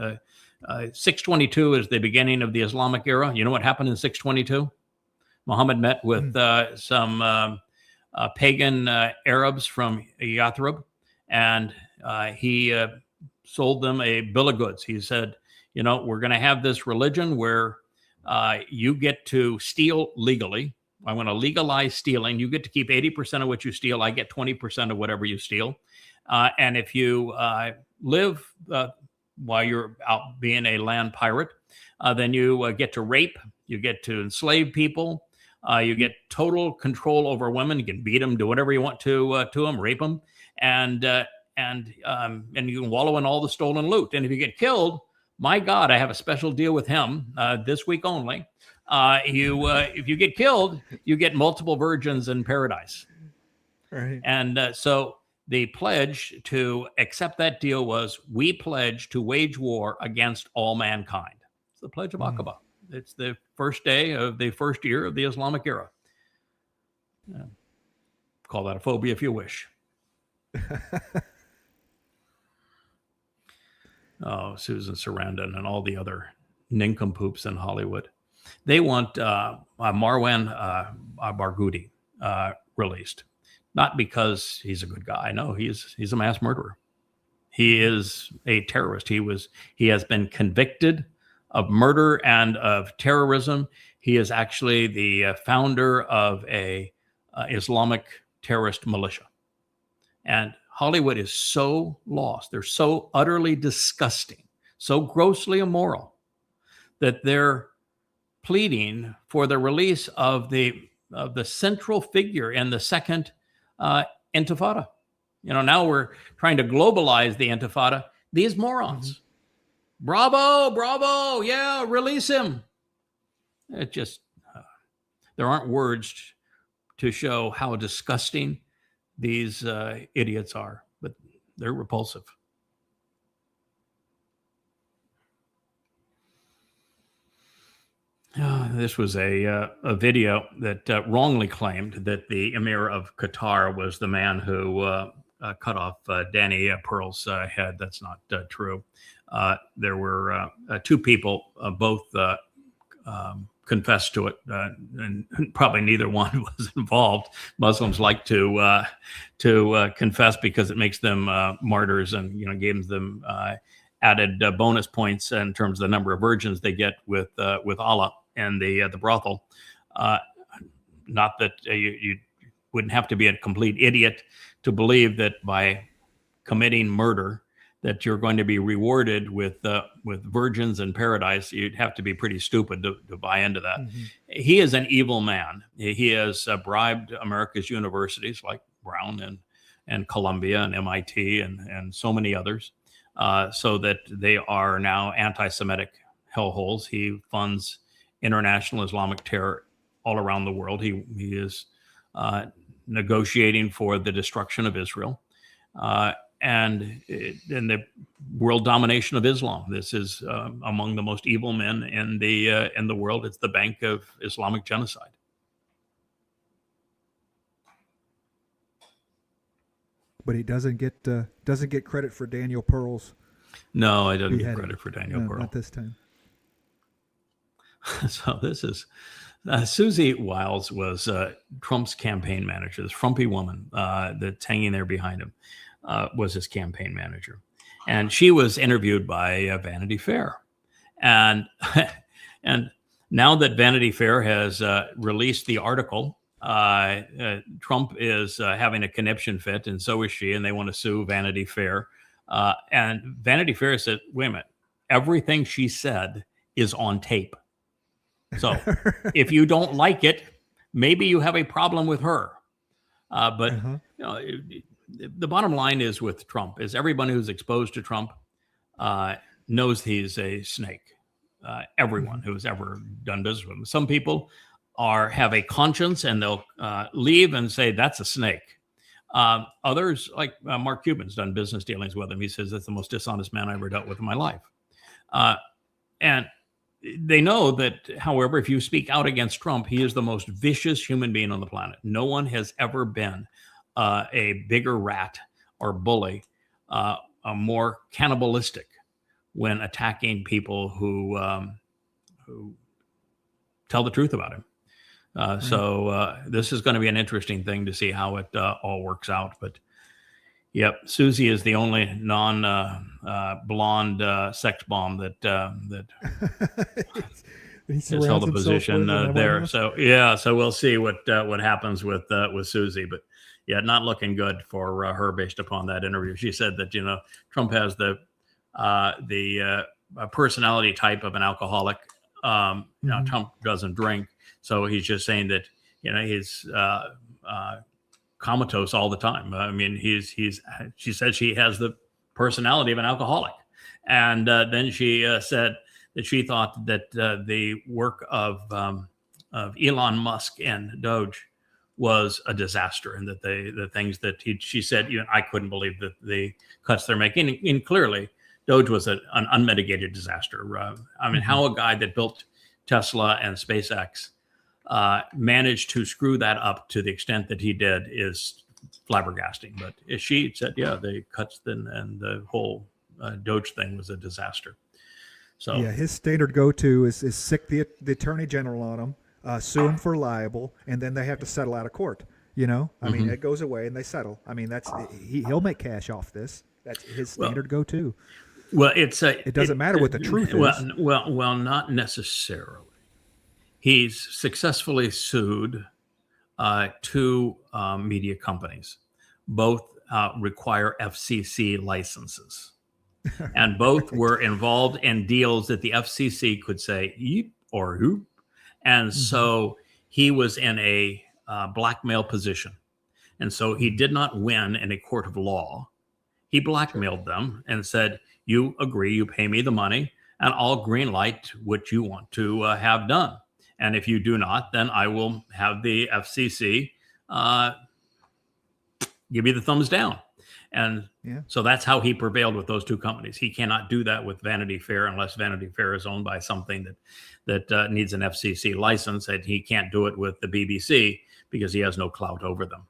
Speaker 3: 622 is the beginning of the Islamic era. You know what happened in 622? Muhammad met with some pagan Arabs from Yathrib, and he sold them a bill of goods. He said, we're going to have this religion where you get to steal legally. I want to legalize stealing. You get to keep 80% of what you steal. I get 20% of whatever you steal. And if you live while you're out being a land pirate, then you get to rape, you get to enslave people, you get total control over women. You can beat them, do whatever you want to them, rape them, and you can wallow in all the stolen loot. And if you get killed, my God, I have a special deal with him this week only. If you get killed, you get multiple virgins in paradise.
Speaker 2: Right.
Speaker 3: And so the pledge to accept that deal was, we pledge to wage war against all mankind. It's the Pledge of Aqaba. It's the first day of the first year of the Islamic era. Call that a phobia if you wish. Susan Sarandon and all the other nincompoops in Hollywood. They want Marwan Barghouti released. Not because he's a good guy. No, he's a mass murderer. He is a terrorist. He has been convicted of murder and of terrorism. He is actually the founder of a Islamic terrorist militia. And Hollywood is so lost. They're so utterly disgusting, so grossly immoral that they're pleading for the release of the central figure in the second Intifada. Now we're trying to globalize the Intifada. These morons. Bravo, bravo. Yeah, release him. It just, there aren't words to show how disgusting these idiots are, but they're repulsive. This was a video that wrongly claimed that the Emir of Qatar was the man who cut off Danny Pearl's head. That's not true. There were two people, both confessed to it, and probably neither one was involved. Muslims like to confess because it makes them martyrs, and gives them added bonus points in terms of the number of virgins they get with Allah and the brothel. Not that you wouldn't have to be a complete idiot to believe that by committing murder that you're going to be rewarded with virgins in paradise. You'd have to be pretty stupid to buy into that. He is an evil man. He has bribed America's universities like Brown and Columbia and MIT and so many others, so that they are now anti-Semitic hellholes. He funds international Islamic terror all around the world. He is negotiating for the destruction of Israel and the world domination of Islam. This is among the most evil men in the world. It's the bank of Islamic genocide.
Speaker 2: But he doesn't get credit for Daniel Pearl's.
Speaker 3: No, I don't get credit for Daniel Pearl.
Speaker 2: Not this time.
Speaker 3: So this is Susie Wiles was Trump's campaign manager. This frumpy woman that's hanging there behind him was his campaign manager, and she was interviewed by Vanity Fair, and now that Vanity Fair has released the article, Trump is having a conniption fit, and so is she, and they want to sue Vanity Fair. And Vanity Fair said, "Wait a minute, everything she said is on tape. So if you don't like it, maybe you have a problem with her." But the bottom line is with Trump is everyone who's exposed to Trump knows he's a snake. Everyone who's ever done business with him. Some people have a conscience and they'll leave and say that's a snake. Others, like Mark Cuban's done business dealings with him. He says that's the most dishonest man I ever dealt with in my life. And they know that, however, if you speak out against Trump, he is the most vicious human being on the planet. No one has ever been a bigger rat or bully, a more cannibalistic when attacking people who tell the truth about him. So this is going to be an interesting thing to see how it all works out. But yep, Susie is the only non-blonde sex bomb that has held a position there. So yeah, so we'll see what happens with Susie. But yeah, not looking good for her based upon that interview. She said that Trump has the personality type of an alcoholic. Trump doesn't drink, so he's just saying that he's comatose all the time. I mean, she said she has the personality of an alcoholic. And then she said that she thought that the work of Elon Musk and Doge was a disaster, and that the things that she said, I couldn't believe that the cuts they're making. And clearly, Doge was an unmitigated disaster. I mean, how a guy that built Tesla and SpaceX managed to screw that up to the extent that he did is flabbergasting. But she said, yeah, the cuts and the whole Doge thing was a disaster. So
Speaker 2: yeah, his standard go-to is sick the attorney general on him, sue him for libel, and then they have to settle out of court. I mean, it goes away and they settle. I mean, he'll make cash off this. That's his standard go-to.
Speaker 3: Well, it
Speaker 2: doesn't matter what the truth is.
Speaker 3: Well, not necessarily. He's successfully sued two media companies. both require FCC licenses. And both were involved in deals that the FCC could say yeep or hoop. And so he was in a blackmail position. And so he did not win in a court of law. He blackmailed them and said, you agree, you pay me the money, and I'll green light what you want to have done. And if you do not, then I will have the FCC give you the thumbs down. And so that's how he prevailed with those two companies. He cannot do that with Vanity Fair unless Vanity Fair is owned by something that needs an FCC license. And he can't do it with the BBC because he has no clout over them.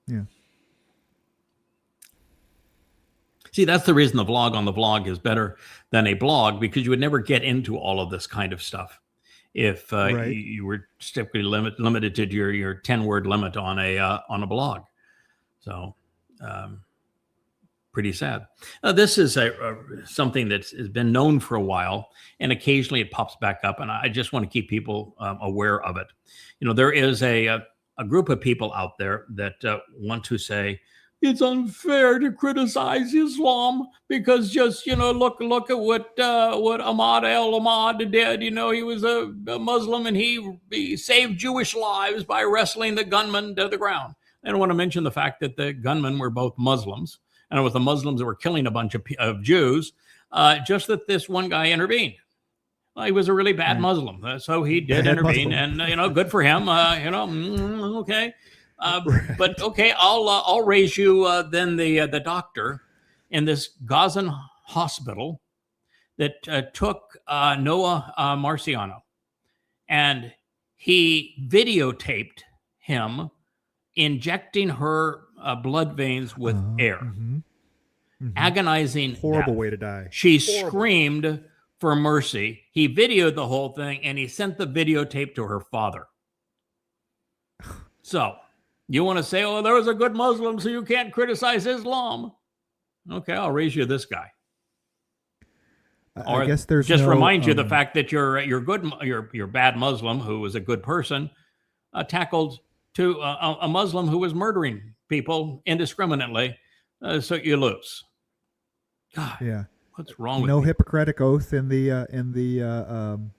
Speaker 2: Yeah.
Speaker 3: See, that's the reason the vlog on the vlog is better than a blog, because you would never get into all of this kind of stuff if you were strictly limited to your 10-word limit on a blog. So pretty sad. This is something that has been known for a while, and occasionally it pops back up, and I just want to keep people aware of it. There is a group of people out there that want to say it's unfair to criticize Islam because just, look at what Ahmad al-Ahmad did. He was a Muslim, and he saved Jewish lives by wrestling the gunman to the ground. I don't want to mention the fact that the gunmen were both Muslims, and it was the Muslims that were killing a bunch of Jews, just that this one guy intervened. Well, he was a really bad Muslim, so he did intervene, Muslim. And good for him. Okay, but okay, I'll raise you then the doctor in this Gazan hospital that took Noah Marciano, and he videotaped him injecting her blood veins with air, agonizing,
Speaker 2: horrible
Speaker 3: death.
Speaker 2: Way to die.
Speaker 3: She screamed for mercy. He videoed the whole thing, and he sent the videotape to her father. So you want to say, oh, there was a good Muslim, so you can't criticize Islam. Okay, I'll raise you this guy.
Speaker 2: I guess there's
Speaker 3: just remind you the fact that your bad Muslim who was a good person tackled to a Muslim who was murdering people indiscriminately, so you lose. God,
Speaker 2: yeah,
Speaker 3: what's wrong with
Speaker 2: no
Speaker 3: me?
Speaker 2: Hippocratic oath in the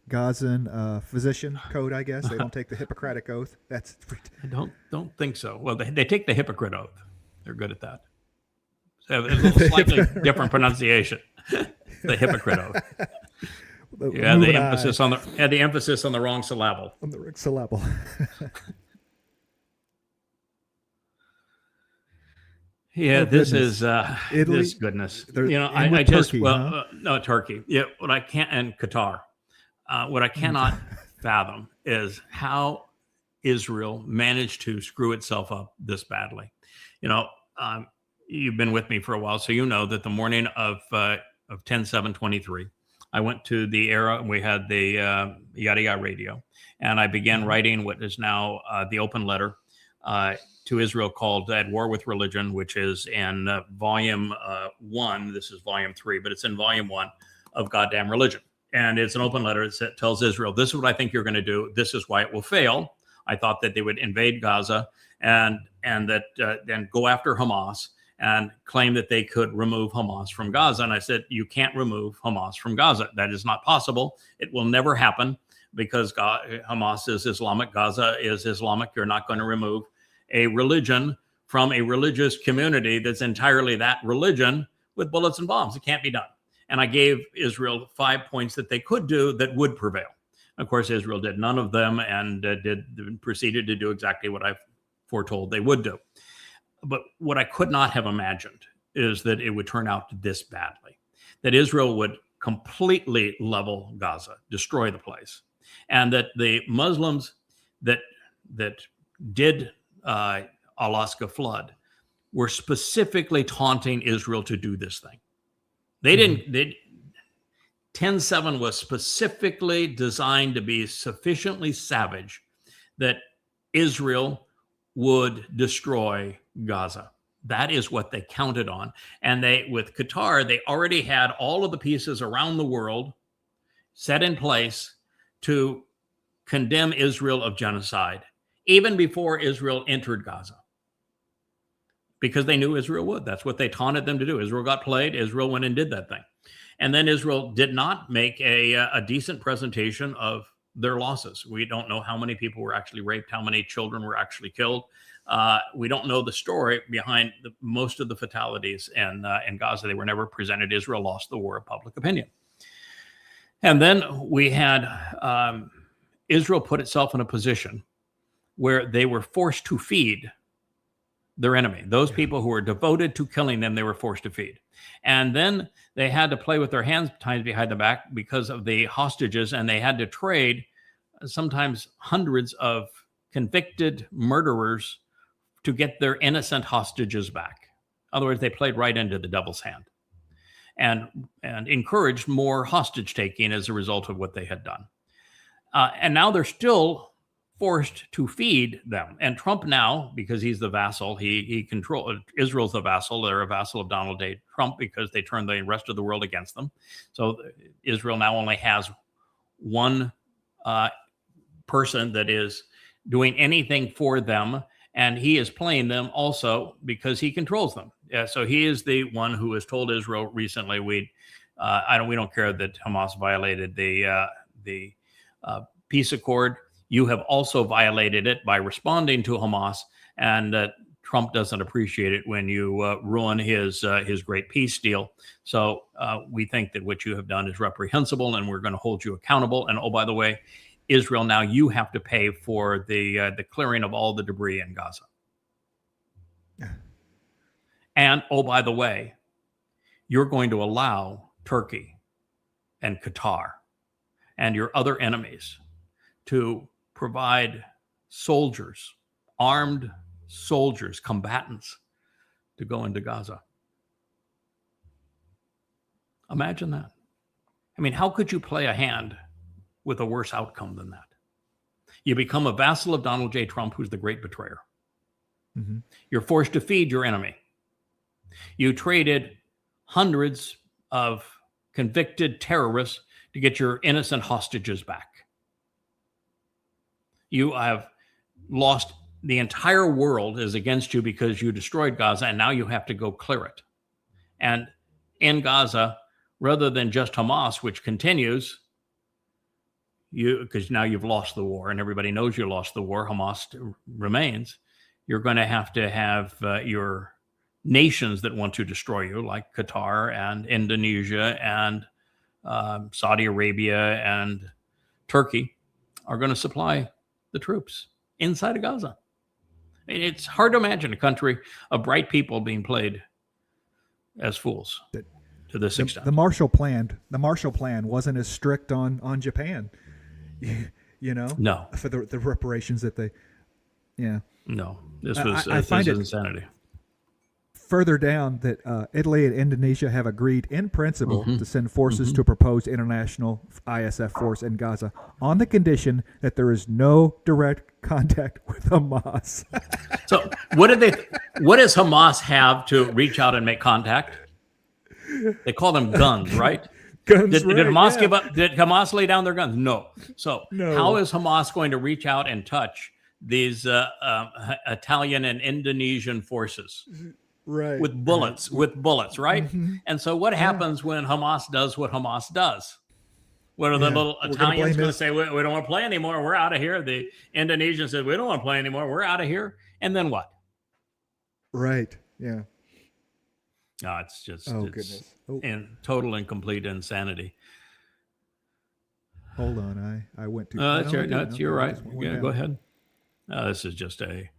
Speaker 2: Gazan physician code? I guess they don't take the Hippocratic oath. That's
Speaker 3: I don't think so. Well, they take the hypocrite oath. They're good at that. So it's a little slightly different pronunciation. The hypocrite oath. You had the emphasis on the wrong syllable.
Speaker 2: On the syllable.
Speaker 3: Yeah, this
Speaker 2: goodness.
Speaker 3: is
Speaker 2: Italy,
Speaker 3: this goodness.
Speaker 2: I
Speaker 3: just
Speaker 2: Turkey,
Speaker 3: no, Turkey. Yeah, what I can't, and Qatar. What I cannot fathom is how Israel managed to screw itself up this badly. You've been with me for a while, so you know that the morning of 10/7/23, I went to the Era, and we had the Yada Yada radio, and I began writing what is now the open letter to Israel called At War with Religion, which is in volume 1. This is volume 3, but it's in volume 1 of Goddamn Religion. And it's an open letter that tells Israel, this is what I think you're going to do. This is why it will fail. I thought that they would invade Gaza and that then go after Hamas and claim that they could remove Hamas from Gaza. And I said, you can't remove Hamas from Gaza. That is not possible. It will never happen because Hamas is Islamic. Gaza is Islamic. You're not going to remove a religion from a religious community that's entirely that religion with bullets and bombs. It can't be done. And I gave Israel 5 points that they could do that would prevail. Of course, Israel did none of them and proceeded to do exactly what I foretold they would do. But what I could not have imagined is that it would turn out this badly, that Israel would completely level Gaza, destroy the place, and that the Muslims that did Alaska flood were specifically taunting Israel to do this thing. They didn't. 10/7 was specifically designed to be sufficiently savage that Israel would destroy Gaza. That is what they counted on. And with Qatar, they already had all of the pieces around the world set in place to condemn Israel of genocide, even before Israel entered Gaza. because they knew Israel would. That's what they taunted them to do. Israel got played. Israel went and did that thing. And then Israel did not make a decent presentation of their losses. We don't know how many people were actually raped, how many children were actually killed. We don't know the story behind most of the fatalities in Gaza. They were never presented. Israel lost the war of public opinion. And then we had Israel put itself in a position where they were forced to feed their enemy. Those people who were devoted to killing them, they were forced to feed. And then they had to play with their hands tied behind the back because of the hostages, and they had to trade sometimes hundreds of convicted murderers to get their innocent hostages back. In other words, they played right into the devil's hand and encouraged more hostage taking as a result of what they had done. And now they're still forced to feed them. And Trump now, because he's the vassal, he controls, Israel's the vassal. They're a vassal of Donald J. Trump because they turned the rest of the world against them. So Israel now only has one person that is doing anything for them, and he is playing them also because he controls them. So he is the one who has told Israel recently, we don't care that Hamas violated the peace accord. You have also violated it by responding to Hamas, and Trump doesn't appreciate it when you ruin his great peace deal. So we think that what you have done is reprehensible, and we're going to hold you accountable. And oh, by the way, Israel, now you have to pay for the clearing of all the debris in Gaza. And oh, by the way, you're going to allow Turkey and Qatar and your other enemies to provide soldiers, armed soldiers, combatants, to go into Gaza. Imagine that. I mean, how could you play a hand with a worse outcome than that? You become a vassal of Donald J. Trump, who's the great betrayer. Mm-hmm. You're forced to feed your enemy. You traded hundreds of convicted terrorists to get your innocent hostages back. You have lost, the entire world is against you because you destroyed Gaza, and now you have to go clear it. And in Gaza, rather than just Hamas, which continues, because now you've lost the war and everybody knows you lost the war, Hamas remains, you're going to have your nations that want to destroy you, like Qatar and Indonesia and Saudi Arabia and Turkey, are going to supply the troops inside of Gaza. I mean, it's hard to imagine a country of bright people being played as fools to this extent.
Speaker 2: The Marshall Plan wasn't as strict on Japan,
Speaker 3: No,
Speaker 2: for the reparations that they,
Speaker 3: No, this was insanity.
Speaker 2: Further down that Italy and Indonesia have agreed in principle to send forces to a proposed international ISF force in Gaza on the condition that there is no direct contact with Hamas.
Speaker 3: So what does Hamas have to reach out and make contact? They call them guns, right?
Speaker 2: Guns,
Speaker 3: did
Speaker 2: right,
Speaker 3: Hamas give up? Did Hamas lay down their guns? No. So
Speaker 2: No.
Speaker 3: How is Hamas going to reach out and touch these Italian and Indonesian forces?
Speaker 2: Right.
Speaker 3: With bullets, right? Mm-hmm. And so what happens when Hamas does what Hamas does? What are the little Italians going to say? We don't want to play anymore. We're out of here. The Indonesians said, we don't want to play anymore. We're out of here. And then what?
Speaker 2: Right. Yeah.
Speaker 3: No, it's just
Speaker 2: goodness.
Speaker 3: In total and complete insanity.
Speaker 2: Hold on. I went too
Speaker 3: far. You're right. Yeah, go ahead. This is just a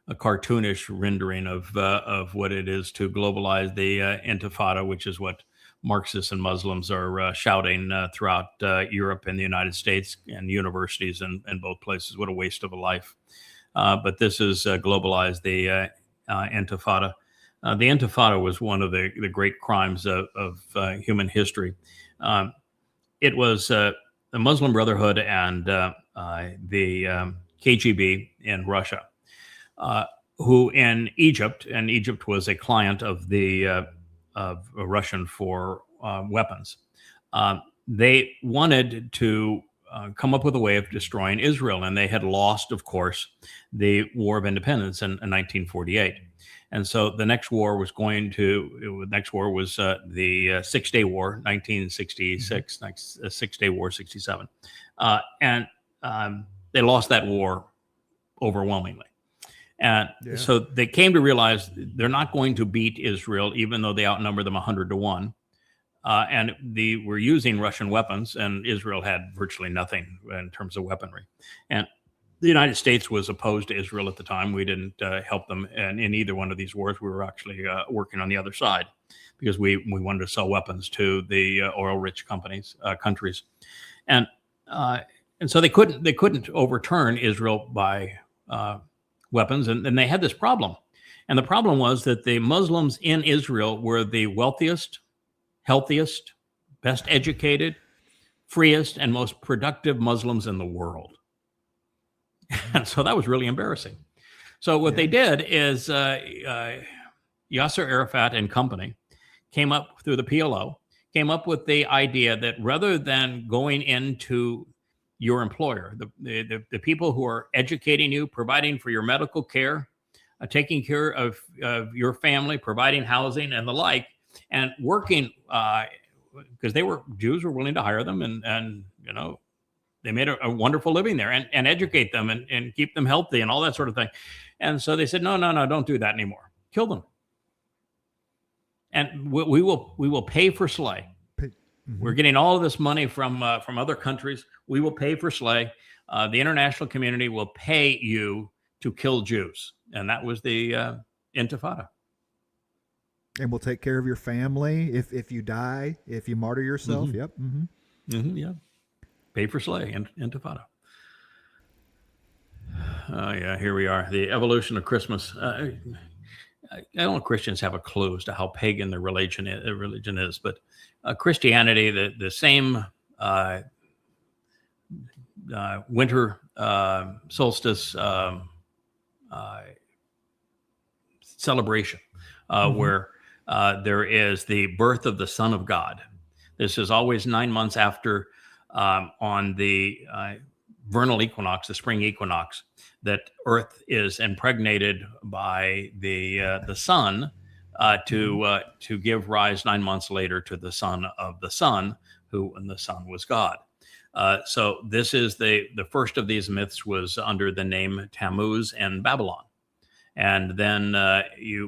Speaker 3: cartoonish rendering of what it is to globalize the Intifada, which is what Marxists and Muslims are shouting throughout Europe and the United States and universities in both places. What a waste of a life. But this is globalized the Intifada. The Intifada was one of the great crimes of human history. It was the Muslim Brotherhood and the KGB in Russia, who in Egypt, and Egypt was a client of the of Russian for weapons. They wanted to come up with a way of destroying Israel. And they had lost, of course, the War of Independence in 1948. And so the next war was the 6-Day War, 1966, Six-Day War, 67. And they lost that war overwhelmingly. And so they came to realize they're not going to beat Israel, even though they outnumber them 100-1. And they were using Russian weapons, and Israel had virtually nothing in terms of weaponry. And the United States was opposed to Israel at the time. We didn't help them in either one of these wars. We were actually working on the other side because we wanted to sell weapons to the oil-rich countries, and so they couldn't overturn Israel by weapons, and they had this problem. And the problem was that the Muslims in Israel were the wealthiest, healthiest, best educated, freest, and most productive Muslims in the world. And so that was really embarrassing. So what they did is Yasser Arafat and company came up through the PLO, came up with the idea that rather than going into your employer, the people who are educating you, providing for your medical care, taking care of your family, providing housing and the like, and working, because Jews were willing to hire them, and they made a wonderful living there, and educate them and keep them healthy and all that sort of thing. And so they said, no, don't do that anymore. Kill them. And we will pay for slay. We're getting all of this money from other countries. We will pay for slay. The international community will pay you to kill Jews. And that was the Intifada.
Speaker 2: And we'll take care of your family if you die, if you martyr yourself. Yep.
Speaker 3: Yeah. Pay for slay, Intifada. Yeah, here we are. The evolution of Christmas. I don't know if Christians have a clue as to how pagan their religion is, but Christianity, the same winter solstice celebration where there is the birth of the Son of God. This is always 9 months after on the vernal equinox, the spring equinox, that Earth is impregnated by the sun to give rise 9 months later to the son of the Son, and the Son was God. So this is the first of these myths was under the name Tammuz and Babylon. And then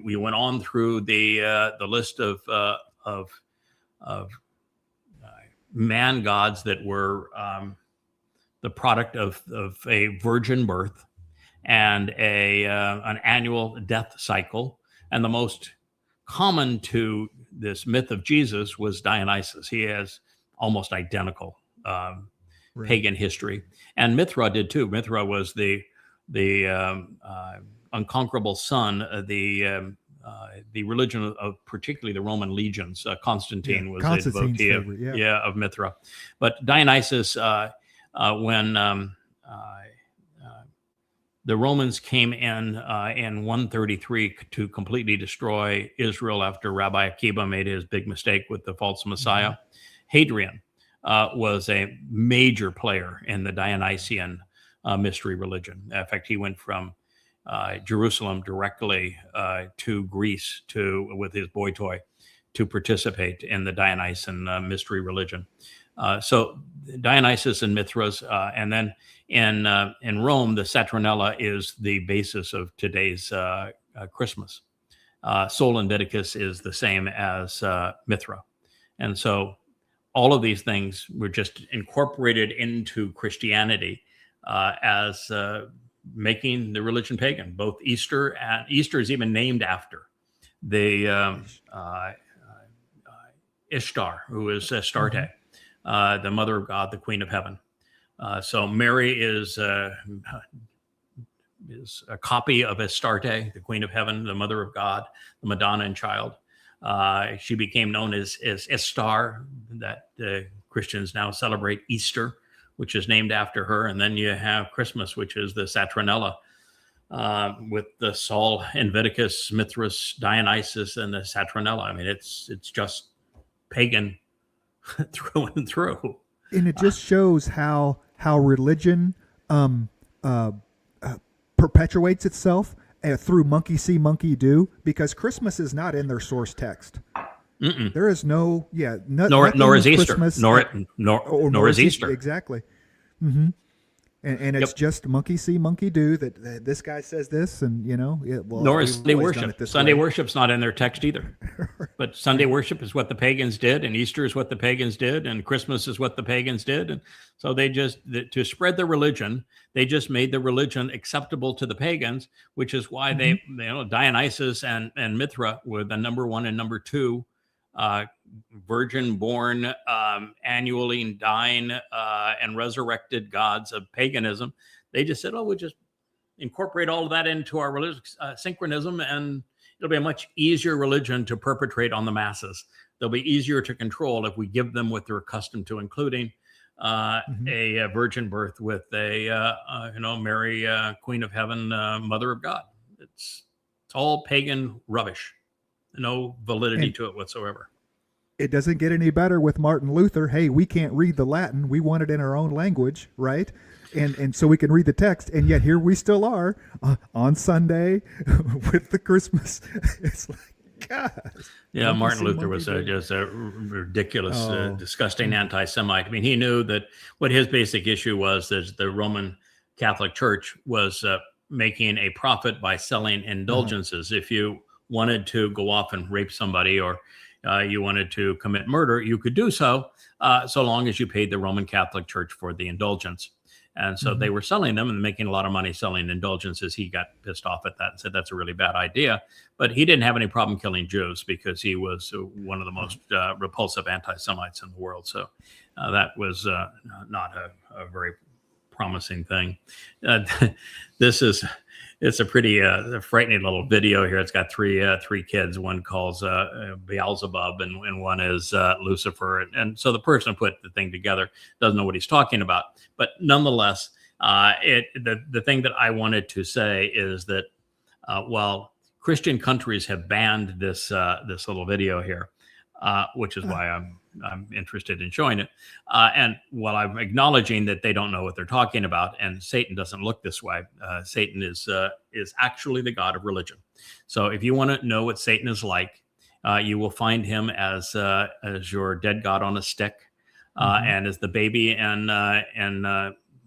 Speaker 3: we went on through the list of man gods that were the product of a virgin birth and an annual death cycle. And the most common to this myth of Jesus was Dionysus. He has almost identical pagan history, and Mithra did too. Mithra was the unconquerable sun, the religion of particularly the Roman legions. Constantine was a devotee of Mithra. But Dionysus, when the Romans came in 133 to completely destroy Israel after Rabbi Akiba made his big mistake with the false Messiah, Hadrian was a major player in the Dionysian mystery religion. In fact, he went from Jerusalem directly to Greece with his boy toy to participate in the Dionysian mystery religion. So Dionysus and Mithras, and then in Rome, the Saturnella is the basis of today's Christmas. Sol Invictus is the same as Mithra, and so all of these things were just incorporated into Christianity as making the religion pagan. Both Easter is even named after the Ishtar, who is Astarte, the mother of God, the queen of heaven. So Mary is a copy of Astarte, the queen of heaven, the mother of God, the Madonna and child. She became known as Ishtar, that Christians now celebrate Easter, which is named after her. And then you have Christmas, which is the Saturnella, with the Sol Invictus, Mithras, Dionysus, and the Saturnella. I mean, it's just pagan through and through.
Speaker 2: And it just shows how how religion perpetuates itself through monkey see, monkey do, because Christmas is not in their source text.
Speaker 3: Mm-mm.
Speaker 2: There is no,
Speaker 3: Nor
Speaker 2: nothing
Speaker 3: is
Speaker 2: with
Speaker 3: Easter.
Speaker 2: Christmas
Speaker 3: Nor is Easter.
Speaker 2: Exactly. Mm-hmm. And it's just monkey see, monkey do. That this guy says this, and
Speaker 3: Nor is Sunday worship. Sunday worship's not in their text either. But Sunday worship is what the pagans did, and Easter is what the pagans did, and Christmas is what the pagans did. And so they just, to spread their religion, they just made the religion acceptable to the pagans, which is why they, Dionysus and Mithra were the number 1 and number 2 virgin born, annually dying, and resurrected gods of paganism. They just said, we'll just incorporate all of that into our religious synchronism, and it'll be a much easier religion to perpetrate on the masses. They'll be easier to control if we give them what they're accustomed to, including a virgin birth with a Mary, Queen of Heaven, Mother of God. It's all pagan rubbish. No validity to it whatsoever.
Speaker 2: It doesn't get any better with Martin Luther. Hey, we can't read the Latin. We want it in our own language, right? And so we can read the text. And yet here we still are on Sunday with the Christmas. It's like, God.
Speaker 3: Yeah, Martin Luther was just a ridiculous, disgusting anti-Semite. I mean, he knew that what his basic issue was that the Roman Catholic Church was making a profit by selling indulgences. If you wanted to go off and rape somebody, or you wanted to commit murder, you could do so, so long as you paid the Roman Catholic Church for the indulgence. And so they were selling them and making a lot of money selling indulgences. He got pissed off at that and said that's a really bad idea. But he didn't have any problem killing Jews because he was one of the most repulsive anti-Semites in the world. So that was not a very promising thing. It's a pretty frightening little video here. It's got three kids. One calls Beelzebub, and one is Lucifer. And so the person who put the thing together doesn't know what he's talking about. But nonetheless, the thing that I wanted to say is that while Christian countries have banned this little video here, which is why I'm interested in showing it. And while I'm acknowledging that they don't know what they're talking about, and Satan doesn't look this way, Satan is actually the god of religion. So if you want to know what Satan is like, you will find him as your dead god on a stick, and as the baby and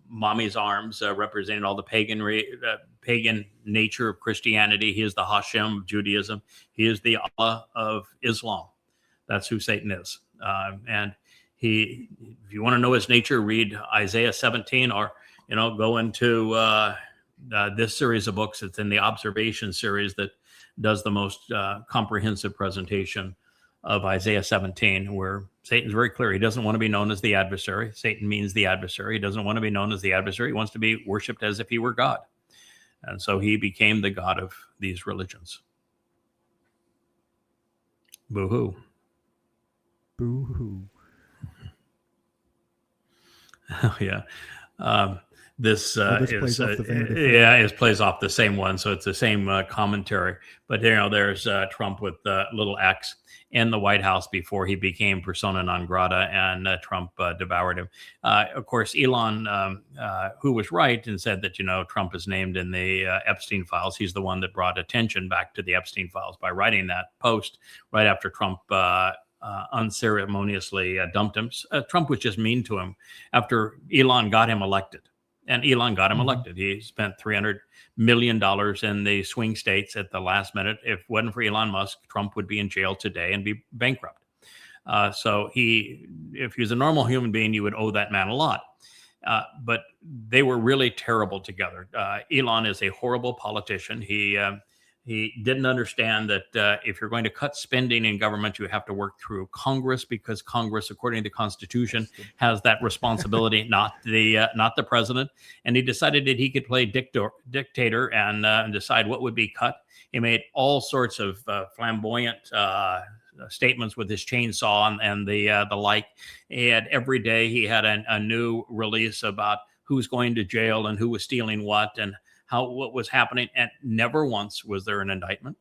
Speaker 3: mommy's arms, representing all the pagan nature of Christianity. He is the Hashem of Judaism. He is the Allah of Islam. That's who Satan is. And if you want to know his nature, read Isaiah 17, or, go into this series of books. It's in the Observation series that does the most comprehensive presentation of Isaiah 17, where Satan's very clear. He doesn't want to be known as the adversary. Satan means the adversary. He doesn't want to be known as the adversary. He wants to be worshiped as if he were God. And so he became the god of these religions. Boo-hoo.
Speaker 2: Boo-hoo.
Speaker 3: Oh, yeah. This
Speaker 2: plays off the Vanity
Speaker 3: it plays off the same one. So it's the same commentary. But, there's Trump with little X in the White House before he became persona non grata, and Trump devoured him. Of course, Elon, who was right and said that, Trump is named in the Epstein files. He's the one that brought attention back to the Epstein files by writing that post right after Trump unceremoniously dumped him. Trump was just mean to him after Elon got him elected. And Elon got him elected. He spent $300 million in the swing states at the last minute. If it wasn't for Elon Musk, Trump would be in jail today and be bankrupt. So if he was a normal human being, you would owe that man a lot. But they were really terrible together. Elon is a horrible politician. He didn't understand that if you're going to cut spending in government, you have to work through Congress, because Congress, according to the Constitution, has that responsibility, not the president. And he decided that he could play dictator and decide what would be cut. He made all sorts of flamboyant statements with his chainsaw and the like. And every day he had a new release about who's going to jail and who was stealing what and what was happening. And never once was there an indictment.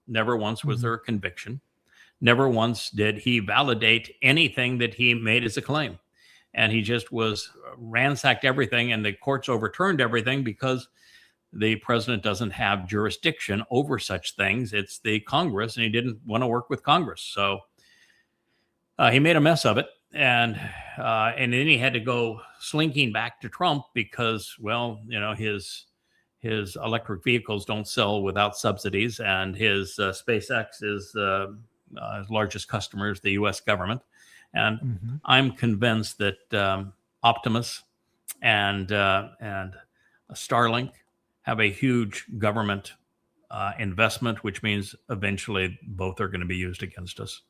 Speaker 3: Never once was there a conviction. Never once did he validate anything that he made as a claim. and he just was ransacked everything, and the courts overturned everything because the president doesn't have jurisdiction over such things. It's the Congress, and he didn't want to work with Congress. So he made a mess of it. And then he had to go slinking back to Trump because, well, his electric vehicles don't sell without subsidies, and his SpaceX is his largest customer is the U.S. government. And I'm convinced that Optimus and Starlink have a huge government investment, which means eventually both are going to be used against us.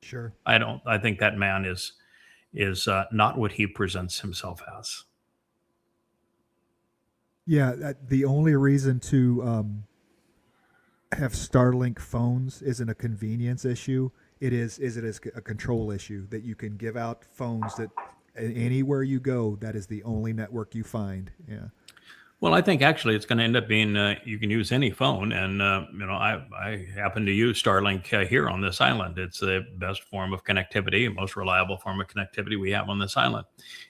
Speaker 2: Sure.
Speaker 3: I think that man is not what he presents himself as.
Speaker 2: Yeah, the only reason to have Starlink phones isn't a convenience issue. It is a control issue that you can give out phones that anywhere you go, that is the only network you find. Yeah.
Speaker 3: Well, I think actually it's going to end up being you can use any phone, and I happen to use Starlink here on this island. It's the best form of connectivity, most reliable form of connectivity we have on this island.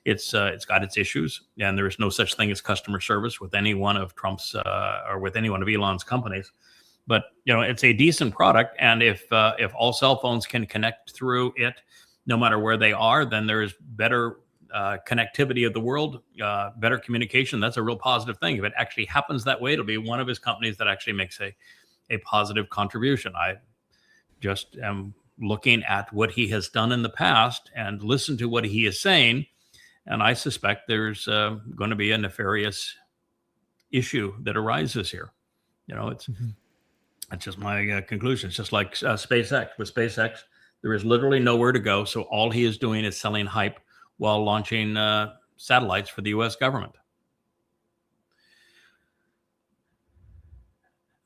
Speaker 3: It's got its issues, and there is no such thing as customer service with any one of Trump's or with any one of Elon's companies. But it's a decent product, and if all cell phones can connect through it, no matter where they are, then there is better connectivity of the world, better communication. That's a real positive thing. If it actually happens that way, it'll be one of his companies that actually makes a positive contribution. I just am looking at what he has done in the past and listen to what he is saying, and I suspect there's going to be a nefarious issue that arises here. It's just my conclusion. It's just like SpaceX. With SpaceX, there is literally nowhere to go, so all he is doing is selling hype while launching satellites for the U.S. government.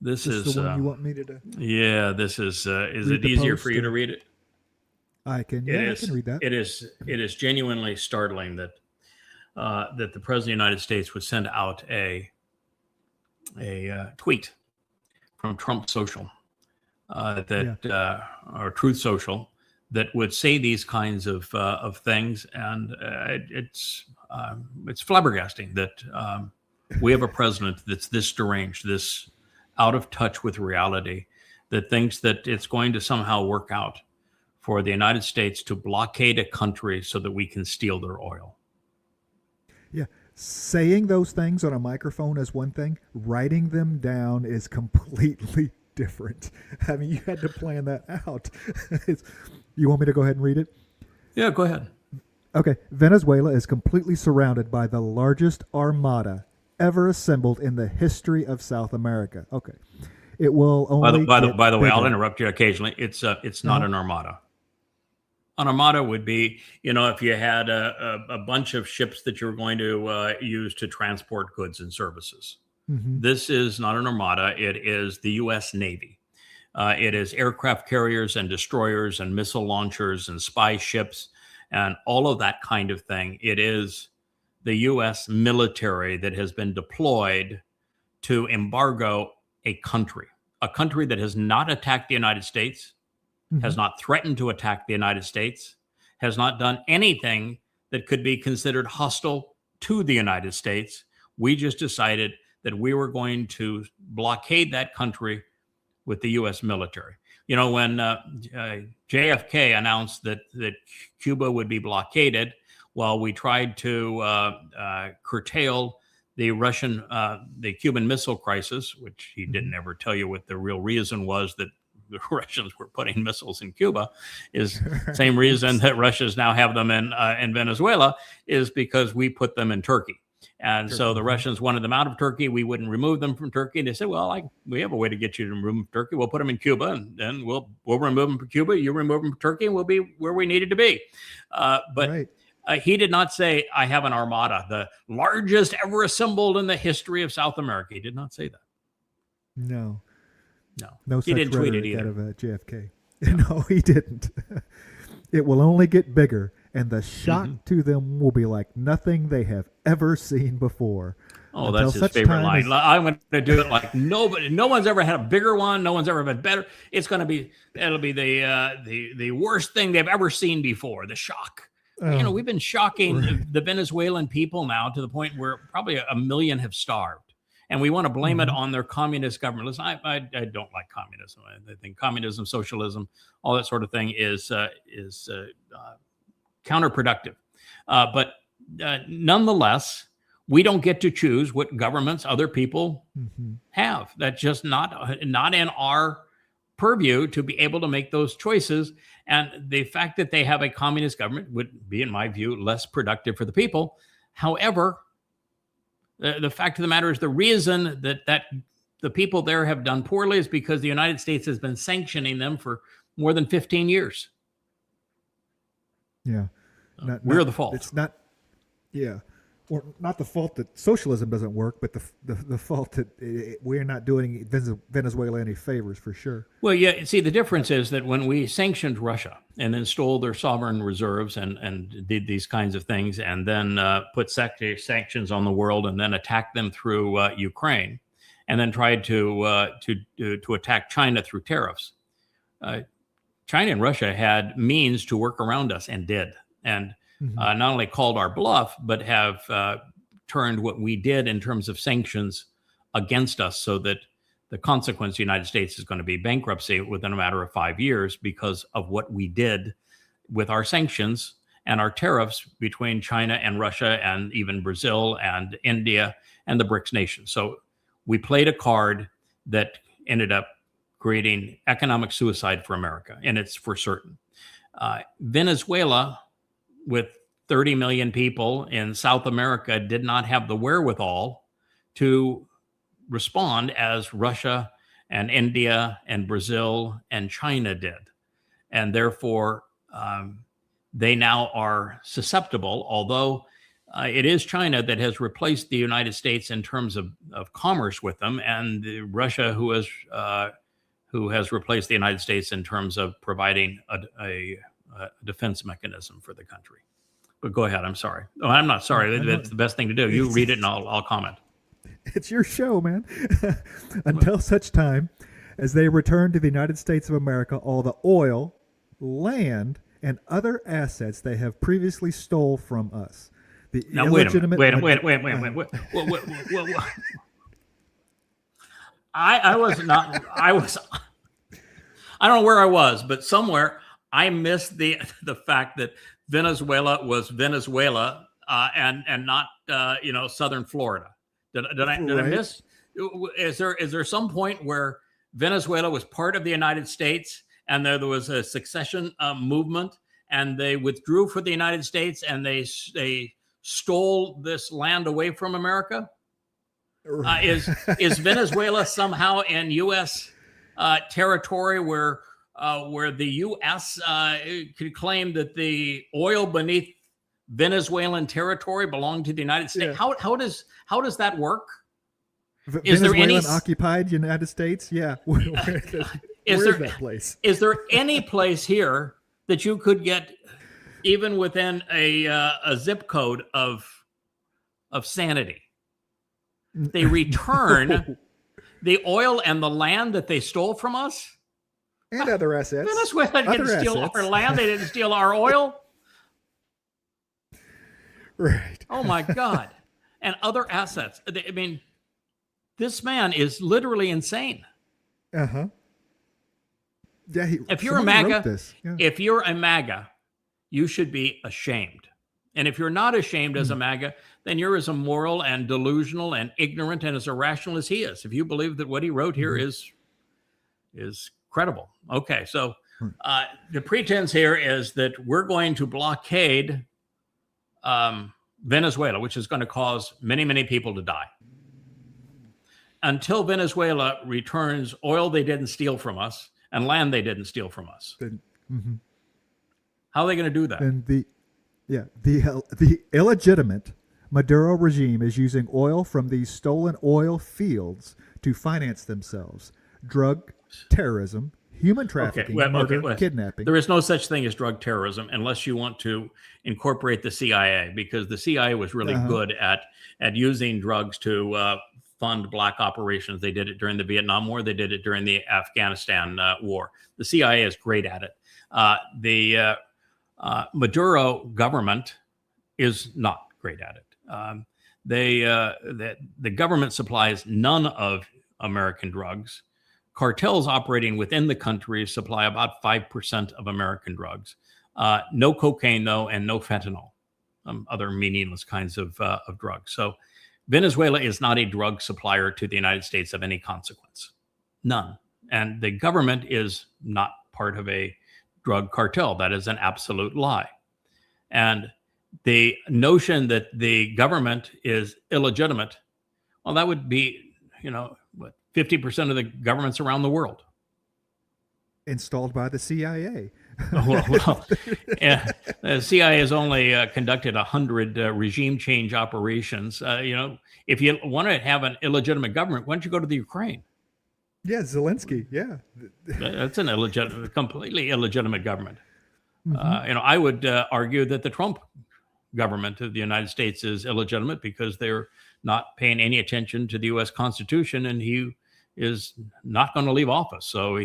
Speaker 3: This is
Speaker 2: the one you want me to?
Speaker 3: Yeah, this is it easier for you to read it?
Speaker 2: I can. Yeah, I can read that.
Speaker 3: It is genuinely startling that the president of the United States would send out a tweet from Trump Social or Truth Social that would say these kinds of things, and it's flabbergasting that we have a president that's this deranged, this out of touch with reality, that thinks that it's going to somehow work out for the United States to blockade a country so that we can steal their oil.
Speaker 2: Yeah. Saying those things on a microphone is one thing. Writing them down is completely different. I mean, you had to plan that out. You want me to go ahead and read it?
Speaker 3: Yeah, go ahead.
Speaker 2: Okay. Venezuela is completely surrounded by the largest armada ever assembled in the history of South America. Okay. It will only
Speaker 3: by the way, I'll
Speaker 2: bigger.
Speaker 3: interrupt you occasionally. It's not an armada. An armada would be, if you had a bunch of ships that you're going to use to transport goods and services. This is not an armada. It is the U.S. Navy. It is aircraft carriers and destroyers and missile launchers and spy ships and all of that kind of thing. It is the U.S. military that has been deployed to embargo a country that has not attacked the United States, has not threatened to attack the United States, has not done anything that could be considered hostile to the United States. We just decided that we were going to blockade that country with the U.S. military. When JFK announced that Cuba would be blockaded while we tried to curtail the Cuban Missile Crisis, which he didn't ever tell you what the real reason was that the Russians were putting missiles in Cuba, is same reason that Russians now have them in Venezuela, is because we put them in Turkey. And so the Russians wanted them out of Turkey. We wouldn't remove them from Turkey. And they said, well, we have a way to get you to remove them from Turkey. We'll put them in Cuba, and then we'll remove them from Cuba. You remove them from Turkey, and we'll be where we needed to be. But he did not say, I have an armada, the largest ever assembled in the history of South America. He did not say that.
Speaker 2: No
Speaker 3: He
Speaker 2: such
Speaker 3: didn't tweet it
Speaker 2: rhetoric
Speaker 3: either.
Speaker 2: out of JFK. No, he didn't. It will only get bigger, and the shock to them will be like nothing they have ever seen before.
Speaker 3: Oh, that's his favorite line. I'm going to do it like nobody. No one's ever had a bigger one. No one's ever been better. It'll be the worst thing they've ever seen before. The shock. we've been shocking the Venezuelan people now to the point where probably a million have starved, and we want to blame it on their communist government. Listen, I don't like communism. I think communism, socialism, all that sort of thing is counterproductive. But nonetheless, we don't get to choose what governments other people have. That's just not in our purview to be able to make those choices. And the fact that they have a communist government would be, in my view, less productive for the people. However, the fact of the matter is the reason that the people there have done poorly is because the United States has been sanctioning them for more than 15 years.
Speaker 2: Yeah.
Speaker 3: We're the fault.
Speaker 2: It's not, yeah. Or not the fault that socialism doesn't work, but the fault that we're not doing Venezuela any favors, for sure.
Speaker 3: Well, yeah. See, the difference is that when we sanctioned Russia and then stole their sovereign reserves and did these kinds of things, and then put sanctions on the world, and then attacked them through Ukraine, and then tried to attack China through tariffs. China and Russia had means to work around us, and did, and not only called our bluff, but have turned what we did in terms of sanctions against us, so that the consequence of the United States is going to be bankruptcy within a matter of 5 years because of what we did with our sanctions and our tariffs between China and Russia and even Brazil and India and the BRICS nations. So we played a card that ended up creating economic suicide for America, and it's for certain. Venezuela, with 30 million people in South America, did not have the wherewithal to respond as Russia and India and Brazil and China did. And therefore, they now are susceptible, although it is China that has replaced the United States in terms of commerce with them, and Russia who has replaced the United States in terms of providing a defense mechanism for the country. But go ahead. I'm sorry. Oh, I'm not sorry. That's the best thing to do. You read it and I'll comment.
Speaker 2: It's your show, man. Until such time as they return to the United States of America all the oil, land, and other assets they have previously stole from us. The
Speaker 3: Now, wait a minute. Wait. I don't know where I was, but somewhere I missed the fact that Venezuela was Venezuela and not southern Florida. Did I miss? Is there some point where Venezuela was part of the United States and there was a succession movement and they withdrew for the United States and they stole this land away from America? Is Venezuela somehow in U.S. Territory where the U.S. Could claim that the oil beneath Venezuelan territory belonged to the United States?
Speaker 2: Yeah.
Speaker 3: How does that work?
Speaker 2: Is Venezuelan occupied United States? Yeah. Where is that place?
Speaker 3: Is there any place here that you could get even within a zip code of sanity? They return the oil and the land that they stole from us.
Speaker 2: And other assets.
Speaker 3: Venezuela didn't steal our land. They didn't steal our oil.
Speaker 2: Right.
Speaker 3: Oh, my God. And other assets. I mean, this man is literally insane.
Speaker 2: Uh-huh. Yeah.
Speaker 3: If you're a MAGA, you should be ashamed. And if you're not ashamed as a MAGA, then you're as immoral and delusional and ignorant and as irrational as he is. If you believe that what he wrote here is credible. Okay, so the pretense here is that we're going to blockade Venezuela, which is going to cause many, many people to die. Until Venezuela returns oil they didn't steal from us and land they didn't steal from us. How are they going to do that?
Speaker 2: And the illegitimate Maduro regime is using oil from these stolen oil fields to finance themselves. Drug, terrorism, human trafficking, murder, kidnapping.
Speaker 3: There is no such thing as drug terrorism unless you want to incorporate the CIA, because the CIA was really good at using drugs to fund black operations. They did it during the Vietnam War. They did it during the Afghanistan war. The CIA is great at it. Maduro government is not great at it. The government supplies none of American drugs. Cartels operating within the country supply about 5% of American drugs. No cocaine, though, and no fentanyl, other meaningless kinds of drugs. So Venezuela is not a drug supplier to the United States of any consequence. None. And the government is not part of a drug cartel. That is an absolute lie. And the notion that the government is illegitimate, well, that would be, 50% of the governments around the world.
Speaker 2: Installed by the CIA.
Speaker 3: Yeah, the CIA has only conducted 100 regime change operations. If you want to have an illegitimate government, why don't you go to the Ukraine?
Speaker 2: Yeah, Zelensky. Yeah,
Speaker 3: That's an completely illegitimate government.
Speaker 2: Mm-hmm.
Speaker 3: I would argue that the Trump government of the United States is illegitimate because they're not paying any attention to the U.S. Constitution, and he is not going to leave office. So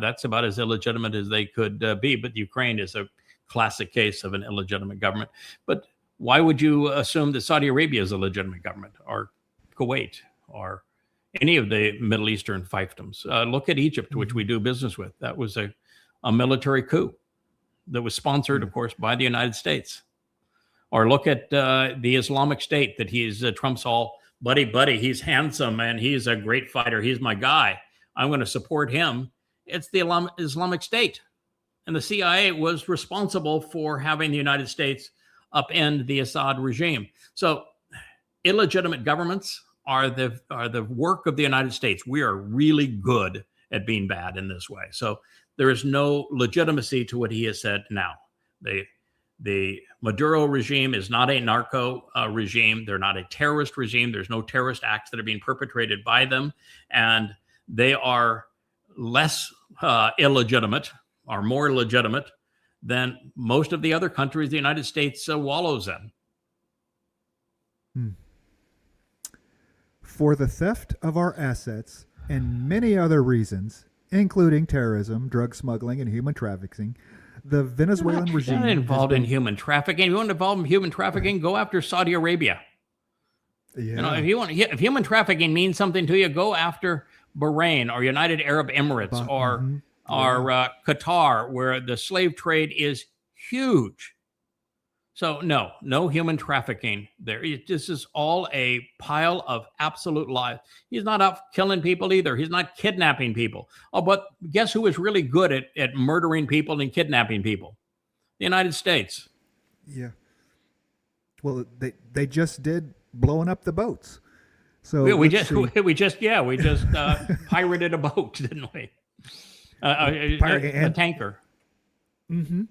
Speaker 3: that's about as illegitimate as they could be. But Ukraine is a classic case of an illegitimate government. But why would you assume that Saudi Arabia is a legitimate government, or Kuwait, or any of the Middle Eastern fiefdoms? Look at Egypt, which we do business with. That was a military coup that was sponsored, of course, by the United States. Or look at the Islamic State that he's Trump's all buddy. He's handsome and he's a great fighter. He's my guy. I'm going to support him. It's the Islamic State. And the CIA was responsible for having the United States upend the Assad regime. So illegitimate governments are the work of the United States. We are really good at being bad in this way. So there is no legitimacy to what he has said now. The Maduro regime is not a narco regime. They're not a terrorist regime. There's no terrorist acts that are being perpetrated by them. And they are less illegitimate, or more legitimate, than most of the other countries the United States wallows in.
Speaker 2: For the theft of our assets and many other reasons, including terrorism, drug smuggling, and human trafficking, the Venezuelan regime
Speaker 3: not involved in human trafficking. If you want to involve in human trafficking, go after Saudi Arabia.
Speaker 2: Yeah.
Speaker 3: If human trafficking means something to you, go after Bahrain or United Arab Emirates or Qatar, where the slave trade is huge. So no human trafficking there. This is all a pile of absolute lies. He's not out killing people either. He's not kidnapping people. Oh, but guess who is really good at murdering people and kidnapping people? The United States.
Speaker 2: Yeah. Well, they just did blowing up the boats. So
Speaker 3: we just pirated a boat, didn't we? A tanker.
Speaker 2: Mm-hmm.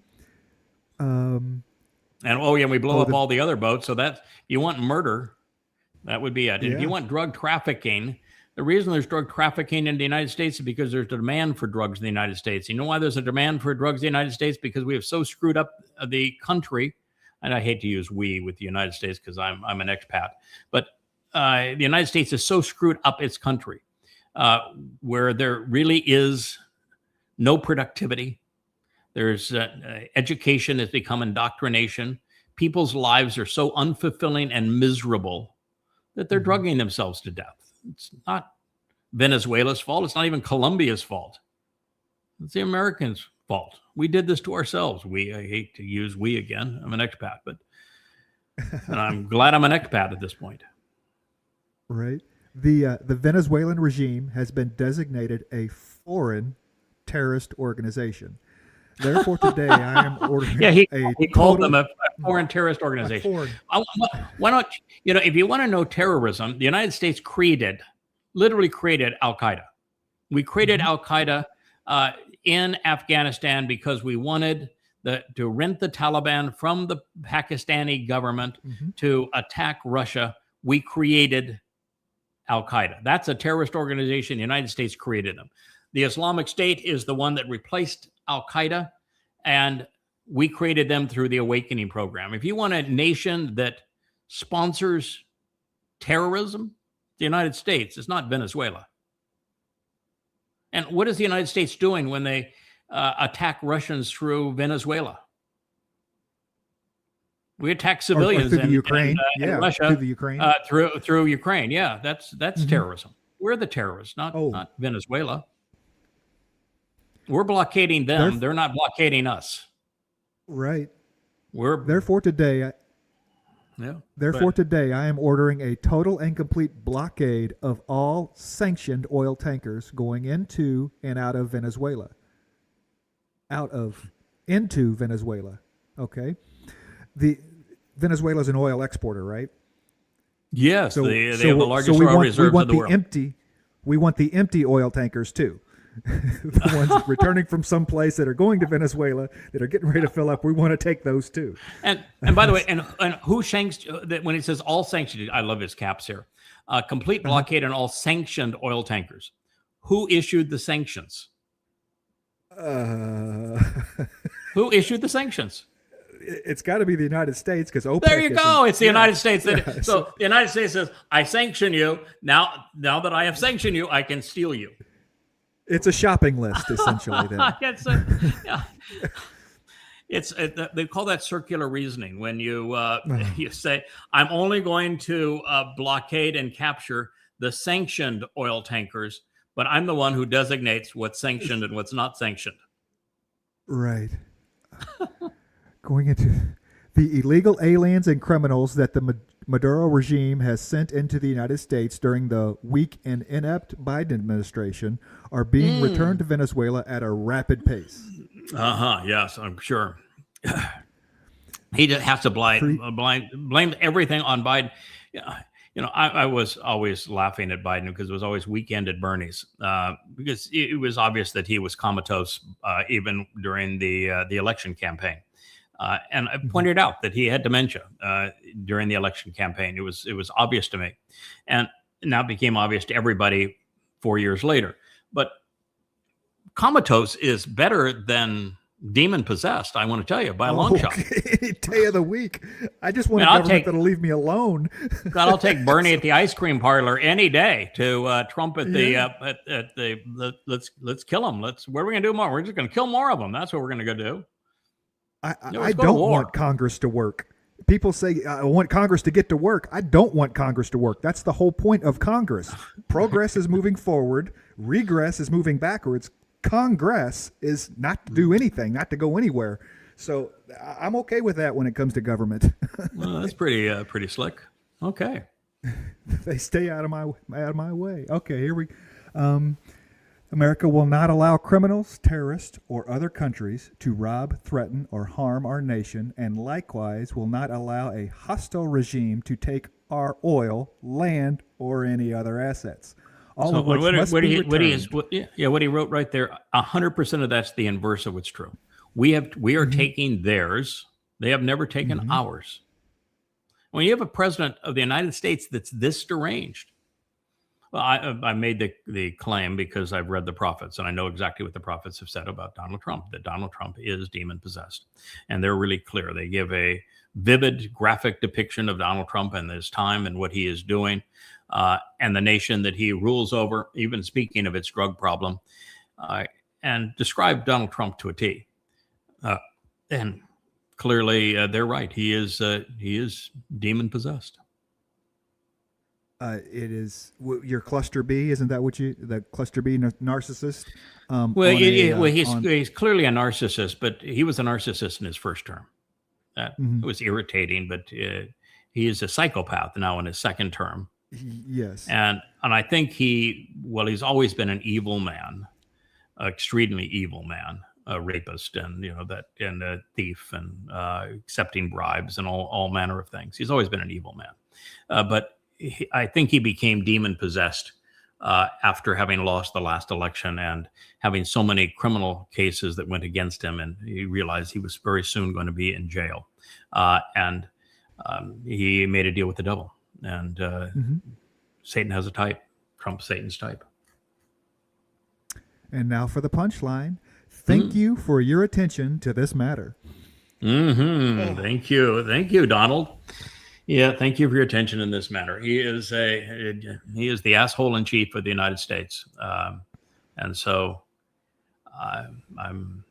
Speaker 3: And we blow up all the other boats. So that you want murder, that would be it.
Speaker 2: Yeah.
Speaker 3: If you want drug trafficking, the reason there's drug trafficking in the United States is because there's a demand for drugs in the United States. You know why there's a demand for drugs in the United States? Because we have so screwed up the country. And I hate to use we with the United States because I'm an expat, but the United States is so screwed up its country where there really is no productivity. There's education has become indoctrination. People's lives are so unfulfilling and miserable that they're drugging themselves to death. It's not Venezuela's fault. It's not even Colombia's fault. It's the Americans' fault. We did this to ourselves. I hate to use we again. I'm an expat, and I'm glad I'm an expat at this point.
Speaker 2: Right. The Venezuelan regime has been designated a foreign terrorist organization. Therefore, today I am ordering.
Speaker 3: Yeah, he called them a foreign terrorist organization. Why not? If you want to know terrorism, the United States literally created Al Qaeda. We created Al Qaeda in Afghanistan because we wanted to rent the Taliban from the Pakistani government to attack Russia. We created Al Qaeda. That's a terrorist organization. The United States created them. The Islamic State is the one that replaced Al Qaeda, and we created them through the Awakening program. If you want a nation that sponsors terrorism, the United States. It's not Venezuela. And what is the United States doing when they attack Russians through Venezuela? We attack
Speaker 2: Or
Speaker 3: civilians
Speaker 2: through the
Speaker 3: in,
Speaker 2: Ukraine.
Speaker 3: in
Speaker 2: Yeah,
Speaker 3: Russia
Speaker 2: through the Ukraine.
Speaker 3: through Ukraine. Yeah, that's terrorism. We're the terrorists, not
Speaker 2: Oh.
Speaker 3: not Venezuela. We're blockading them. They're not blockading us.
Speaker 2: Right.
Speaker 3: We're
Speaker 2: Therefore today,
Speaker 3: yeah.
Speaker 2: Therefore, today I am ordering a total and complete blockade of all sanctioned oil tankers going into and out of Venezuela. Into Venezuela. Okay. Venezuela's an oil exporter, right?
Speaker 3: Yes, they have the largest
Speaker 2: we
Speaker 3: oil
Speaker 2: want,
Speaker 3: reserves
Speaker 2: we want
Speaker 3: in the world.
Speaker 2: We want the empty oil tankers too. The ones returning from some place that are going to Venezuela that are getting ready to fill up. We want to take those too.
Speaker 3: And by the way, and who sanctioned that when it says all sanctioned? I love his caps here. Complete blockade on all sanctioned oil tankers. Who issued the sanctions? Who issued the sanctions?
Speaker 2: It's got to be the United States because OPEC.
Speaker 3: There you go. It's the
Speaker 2: yeah.
Speaker 3: United States.
Speaker 2: Yeah,
Speaker 3: so the United States says, "I sanction you now. Now that I have sanctioned you, I can steal you."
Speaker 2: It's a shopping list, essentially. Then.
Speaker 3: They call that circular reasoning when you you say, "I'm only going to blockade and capture the sanctioned oil tankers, but I'm the one who designates what's sanctioned and what's not sanctioned."
Speaker 2: Right. Going into the illegal aliens and criminals that the Maduro regime has sent into the United States during the weak and inept Biden administration are being returned to Venezuela at a rapid pace.
Speaker 3: Yes, I'm sure. He just has to blame everything on Biden. You know, I was always laughing at Biden because it was always weekend at Bernie's because it was obvious that he was comatose even during the election campaign. And I pointed out that he had dementia during the election campaign. It was obvious to me, and now it became obvious to everybody 4 years later. But comatose is better than demon possessed. I want to tell you by a long shot.
Speaker 2: Day of the week. I just want a government that'll leave me alone.
Speaker 3: God, I'll take Bernie at the ice cream parlor any day to Trump at the let's kill him. What are we gonna do more? We're just gonna kill more of them. That's what we're gonna go do.
Speaker 2: I don't want Congress to work. People say, I want Congress to get to work. I don't want Congress to work. That's the whole point of Congress. Progress is moving forward. Regress is moving backwards. Congress is not to do anything, not to go anywhere. So I'm okay with that when it comes to government.
Speaker 3: Well, that's pretty slick. Okay.
Speaker 2: They stay out of my way. Okay, here we America will not allow criminals, terrorists, or other countries to rob, threaten, or harm our nation, and likewise will not allow a hostile regime to take our oil, land, or any other assets. All of which must be returned.
Speaker 3: What he wrote right there, 100% of that's the inverse of what's true. We are taking theirs. They have never taken ours. When you have a president of the United States that's this deranged, well, I made the claim because I've read the prophets and I know exactly what the prophets have said about Donald Trump, that Donald Trump is demon possessed. And they're really clear. They give a vivid graphic depiction of Donald Trump and his time and what he is doing and the nation that he rules over, even speaking of its drug problem, and describe Donald Trump to a T. And clearly they're right. He is demon possessed.
Speaker 2: It is your cluster B, isn't that what the cluster B narcissist?
Speaker 3: He's clearly a narcissist, but he was a narcissist in his first term. That was irritating, but he is a psychopath now in his second term.
Speaker 2: Yes,
Speaker 3: and I think he's always been an evil man, extremely evil man, a rapist, and a thief, and accepting bribes and all manner of things. He's always been an evil man, but I think he became demon possessed after having lost the last election and having so many criminal cases that went against him. And he realized he was very soon going to be in jail. And he made a deal with the devil. And Satan has a type. Trump's Satan's type.
Speaker 2: And now for the punchline. Thank you for your attention to this matter.
Speaker 3: Thank you, Donald. Yeah, thank you for your attention in this matter. He is the asshole in chief of the United States, and so I'm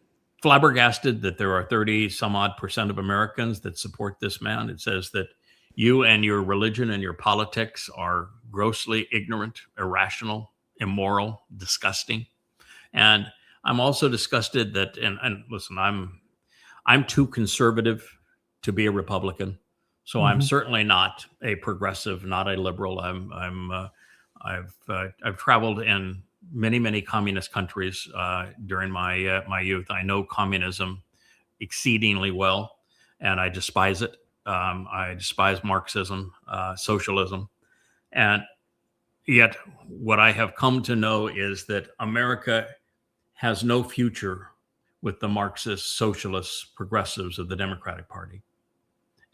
Speaker 3: flabbergasted that there are 30 some odd % of Americans that support this man. It says that you and your religion and your politics are grossly ignorant, irrational, immoral, disgusting. And I'm also disgusted that, and listen, I'm too conservative to be a Republican. So I'm certainly not a progressive, not a liberal. I've traveled in many communist countries during my youth. I know communism exceedingly well, and I despise it. I despise Marxism, socialism, and yet what I have come to know is that America has no future with the Marxist, socialist, progressives of the Democratic Party,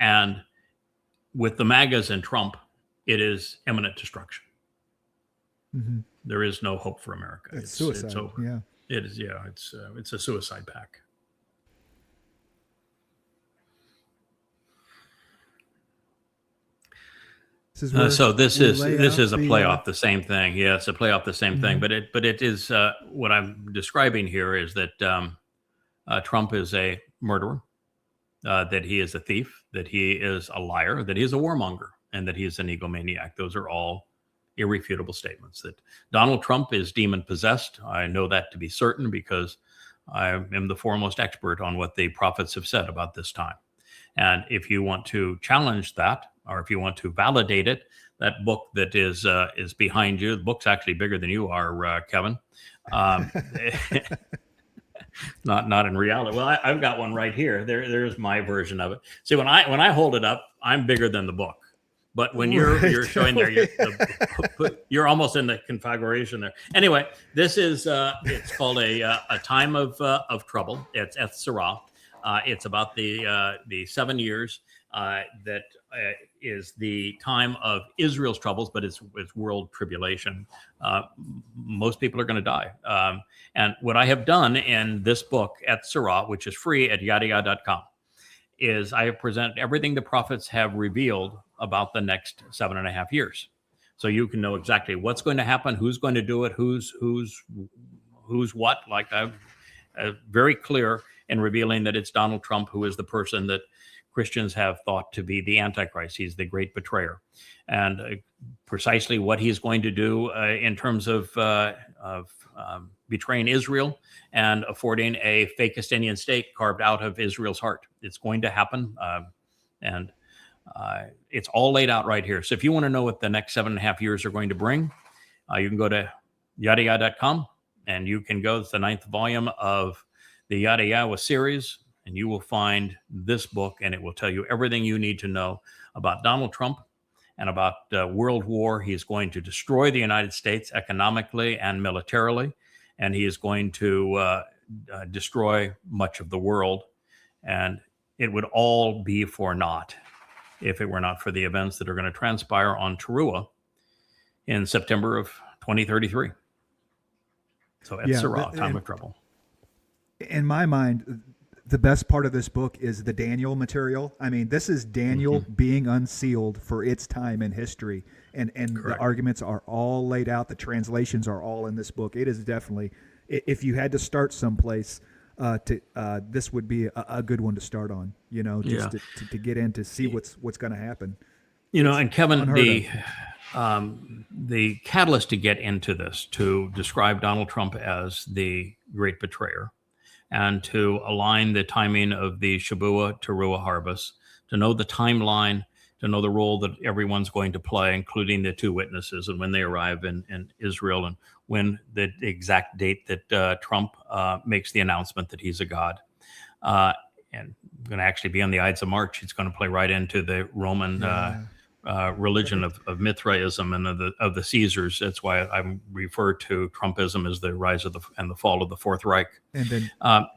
Speaker 3: and with the MAGAs and Trump, it is imminent destruction.
Speaker 2: Mm-hmm.
Speaker 3: There is no hope for America.
Speaker 2: It's suicide.
Speaker 3: It's over.
Speaker 2: Yeah.
Speaker 3: It is. Yeah. It's a suicide pact. So this is a play off the same thing. Yeah, it's a play off the same thing. But it is what I'm describing here is that Trump is a murderer, that he is a thief, that he is a liar, that he is a warmonger, and that he is an egomaniac. Those are all irrefutable statements. That Donald Trump is demon possessed. I know that to be certain because I am the foremost expert on what the prophets have said about this time. And if you want to challenge that, or if you want to validate it, that book that is behind you, the book's actually bigger than you are, Kevin. Not in reality. Well, I've got one right here. There's my version of it. See, when I hold it up, I'm bigger than the book. But when you're showing there, you're almost in the configuration there. Anyway, this is it's called a time of trouble. It's Eth Sarah. It's about the 7 years that is the time of Israel's troubles, but it's world tribulation. Most people are going to die. And what I have done in this book, Eth Sarah, which is free at yadayah.com, is I have presented everything the prophets have revealed about the next 7.5 years. So you can know exactly what's going to happen, who's going to do it, who's what. Like I'm very clear in revealing that it's Donald Trump who is the person that Christians have thought to be the Antichrist. He's the great betrayer, and precisely what he's going to do in terms of betraying Israel and affording a fake Palestinian state carved out of Israel's heart. It's going to happen, and it's all laid out right here. So if you want to know what the next 7.5 years are going to bring, you can go to yadayah.com, and you can go. It's the 9th volume of the Yada Yahweh series, and you will find this book, and it will tell you everything you need to know about Donald Trump and about world war. He is going to destroy the United States economically and militarily, and he is going to destroy much of the world. And it would all be for naught if it were not for the events that are going to transpire on Teruah in September of 2033. So Eth Sarah, time of trouble.
Speaker 2: In my mind, the best part of this book is the Daniel material. I mean, this is Daniel being unsealed for its time in history. And the arguments are all laid out. The translations are all in this book. It is definitely, if you had to start someplace, this would be a good one to start on, just to get in to see what's going to happen.
Speaker 3: And Kevin, the catalyst to get into this, to describe Donald Trump as the great betrayer, and to align the timing of the Shavua Teruah harvest, to know the timeline, to know the role that everyone's going to play, including the two witnesses, and when they arrive in Israel, and when the exact date that Trump makes the announcement that he's a god. And going to actually be on the Ides of March. It's going to play right into the Roman religion of Mithraism and of the Caesars. That's why I refer to Trumpism as the rise of and the fall of the Fourth Reich.
Speaker 2: And then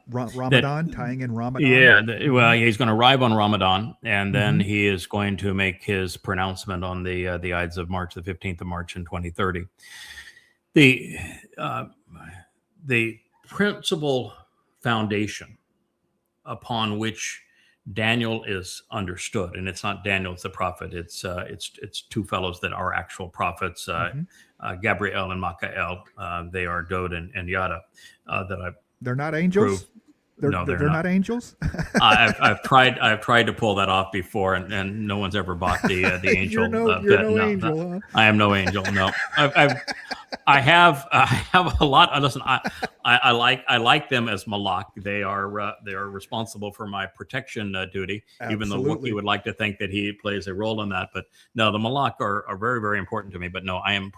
Speaker 2: Ramadan, tying in Ramadan.
Speaker 3: Yeah, he's going to arrive on Ramadan, and then he is going to make his pronouncement on the Ides of March, the 15th of March in 2030. The principal foundation upon which Daniel is understood, and it's not Daniel, it's the prophet. It's two fellows that are actual prophets, Gabriel and Michael. They are Dod and Yada.
Speaker 2: They're not angels.
Speaker 3: No, they're
Speaker 2: they're
Speaker 3: not.
Speaker 2: not angels.
Speaker 3: I've tried to pull that off before, and no one's ever bought the angel.
Speaker 2: You're no
Speaker 3: bit.
Speaker 2: no
Speaker 3: No,
Speaker 2: angel, huh?
Speaker 3: I am no angel. No, I have a lot. Listen, I like them as Malak. They are responsible for my protection duty. Even though
Speaker 2: Absolutely.
Speaker 3: Wookiee would like to think that he plays a role in that, but no, the Malak are very, very important to me. But no, I am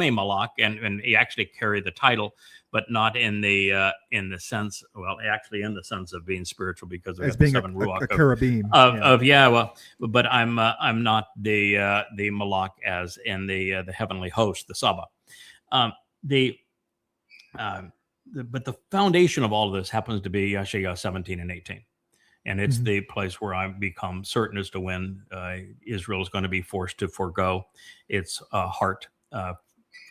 Speaker 3: a Malak, and he actually carry the title, but not in the sense. Well, actually in the sense of being spiritual, because we
Speaker 2: As
Speaker 3: got the
Speaker 2: being
Speaker 3: seven
Speaker 2: a
Speaker 3: ruach
Speaker 2: cherubim.
Speaker 3: but I'm not the Malak as in the heavenly host, the Saba. But the foundation of all of this happens to be Yeshaya 17 and 18. And it's
Speaker 2: Mhm.
Speaker 3: the place where I become certain as to when Israel is going to be forced to forego its heart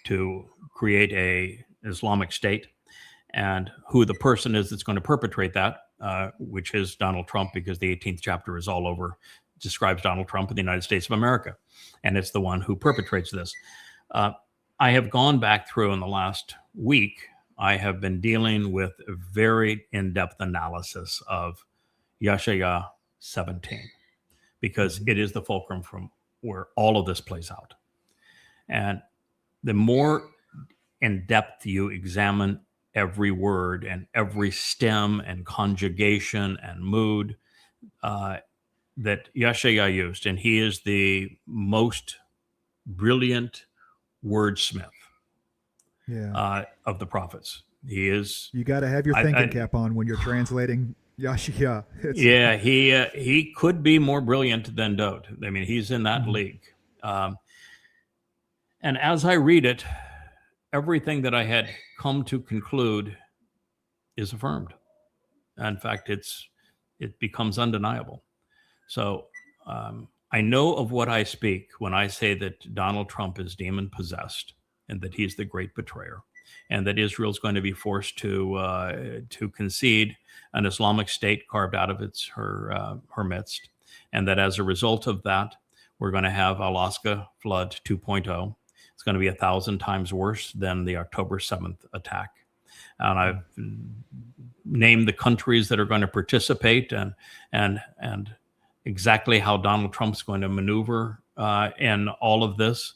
Speaker 3: to create a Islamic state, and who the person is that's going to perpetrate that, which is Donald Trump, because the 18th chapter is all over, describes Donald Trump in the United States of America. And it's the one who perpetrates this. I have gone back through in the last week. I have been dealing with a very in-depth analysis of Yeshaya 17, because it is the fulcrum from where all of this plays out. And the more in depth you examine every word and every stem and conjugation and mood that Yeshaya used, and he is the most brilliant wordsmith
Speaker 2: Yeah.
Speaker 3: of the prophets. He is.
Speaker 2: You got to have your thinking cap on when you're translating Yashia.
Speaker 3: Yeah, he could be more brilliant than Dode. I mean, he's in that league. And as I read it, everything that I had come to conclude is affirmed. In fact, it becomes undeniable. So I know of what I speak when I say that Donald Trump is demon possessed, and that he's the great betrayer, and that Israel's going to be forced to concede an Islamic state carved out of her midst, and that as a result of that, we're going to have Alaska flood 2.0. It's going to be 1,000 times worse than the October 7th attack. And I've named the countries that are going to participate, and exactly how Donald Trump's going to maneuver in all of this.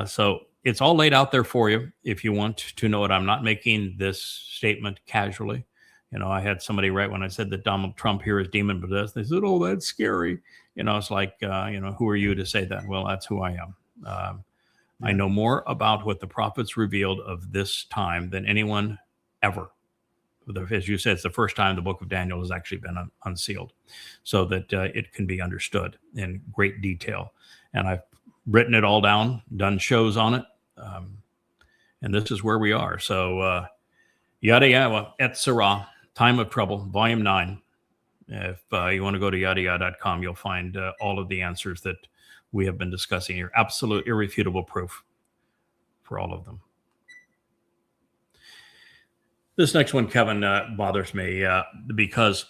Speaker 3: So it's all laid out there for you if you want to know it. I'm not making this statement casually. You know, I had somebody write when I said that Donald Trump here is demon possessed. They said, "Oh, that's scary." You know, it's like, who are you to say that? Well, that's who I am. I know more about what the prophets revealed of this time than anyone ever. As you said, it's the first time the book of Daniel has actually been unsealed, so that it can be understood in great detail. And I've written it all down, done shows on it, and this is where we are. So, Yada Yawa et Sarah, Time of Trouble, Volume 9. If you want to go to yadayah.com, you'll find all of the answers that we have been discussing here. Absolute, irrefutable proof for all of them. This next one, Kevin, bothers me because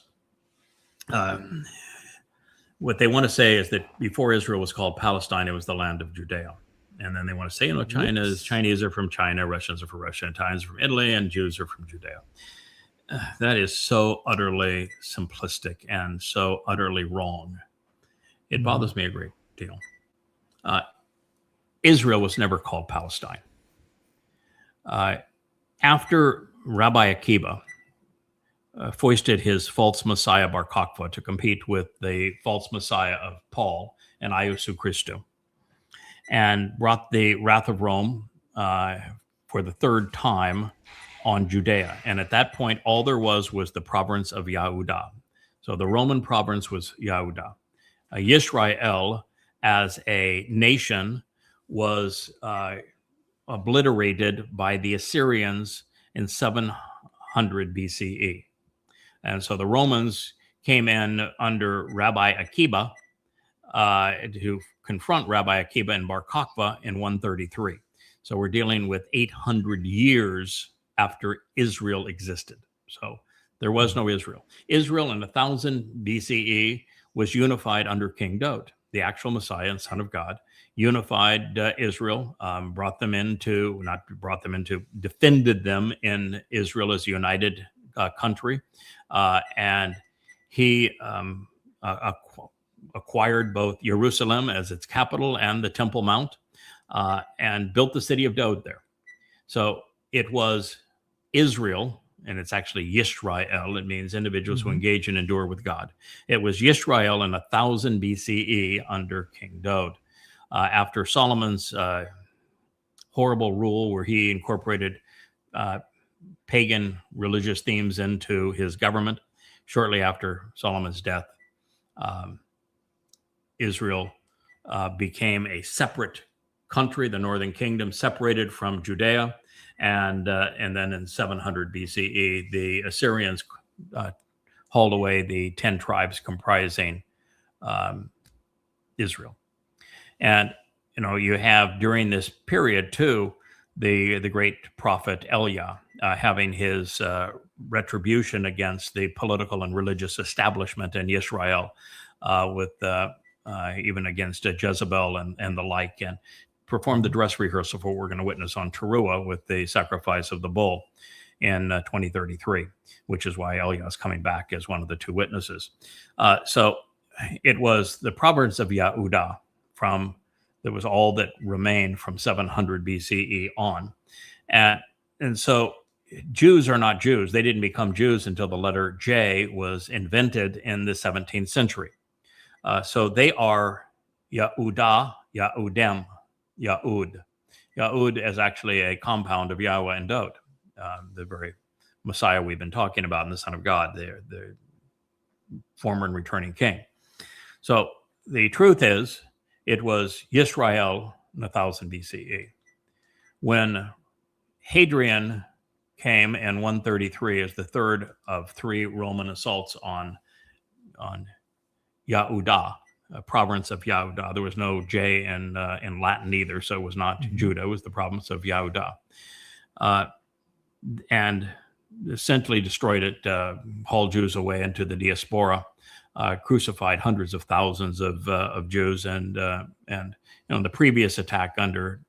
Speaker 3: what they want to say is that before Israel was called Palestine, it was the land of Judea. And then they want to say, Chinese are from China, Russians are from Russia, Italians are from Italy, and Jews are from Judea. That is so utterly simplistic and so utterly wrong. It bothers me a great deal. Israel was never called Palestine. After Rabbi Akiba foisted his false messiah Bar Kokhba to compete with the false messiah of Paul and Iesu Christou, and brought the wrath of Rome for the third time on Judea. And at that point, all there was the province of Yehuda. So the Roman province was Yehuda. Yisrael, as a nation, was obliterated by the Assyrians in 700 BCE. And so the Romans came in under Rabbi Akiba to confront Rabbi Akiba and Bar Kokhba in 133. So we're dealing with 800 years after Israel existed. So there was no Israel. Israel in 1000 BCE was unified under King Daud, the actual Messiah and Son of God, unified Israel, defended them in Israel as a united country, and he acquired both Jerusalem as its capital and the Temple Mount, and built the city of Dod there. So it was Israel, and it's actually Yisrael. It means individuals who engage and endure with God. It was Yisrael in 1000 BCE under King Dod. After Solomon's horrible rule, where he incorporated pagan religious themes into his government, shortly after Solomon's death, Israel became a separate country, the northern kingdom, separated from Judea. And then in 700 BCE, the Assyrians hauled away the 10 tribes comprising Israel. And, you have during this period, too, the great prophet Elia having his retribution against the political and religious establishment in Israel, with even against Jezebel and the like, and performed the dress rehearsal for what we're going to witness on Teruah with the sacrifice of the bull in 2033, which is why Elia is coming back as one of the two witnesses. So it was the province of Yehudah that was all that remained from 700 BCE on. And so Jews are not Jews. They didn't become Jews until the letter J was invented in the 17th century. So they are Yehudah, Yehudem, Yahud. Yahud is actually a compound of Yahweh and Dod, the very Messiah we've been talking about, and the Son of God, the former and returning king. So the truth is, it was Yisrael in 1000 BCE. When Hadrian came in 133 as the third of 3 Roman assaults on Yehudah, a province of Yehudah. There was no J in Latin either, so it was not Judah. It was the province of Yehudah. And essentially destroyed it, hauled Jews away into the diaspora, crucified hundreds of thousands of Jews, and the previous attack under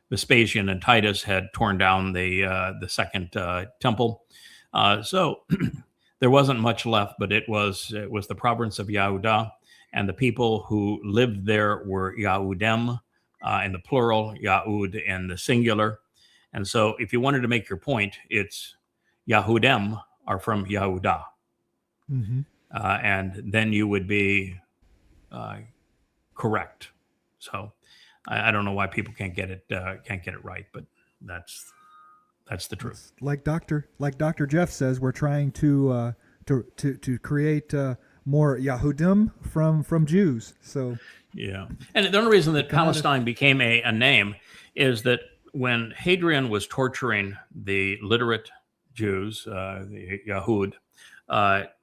Speaker 3: Vespasian and Titus had torn down the second temple. So there wasn't much left, but it was the province of Yehudah, and the people who lived there were Yahudem in the plural, Yahud in the singular. And so if you wanted to make your point, it's Yahudem are from Yehudah.
Speaker 2: Mm-hmm.
Speaker 3: And then you would be correct. So I don't know why people can't get it right, but that's the truth.
Speaker 2: Like Dr. Jeff says, we're trying to create more Yahudim from Jews. So
Speaker 3: yeah, and the only reason that Palestine became a name is that when Hadrian was torturing the literate Jews, the Yahud,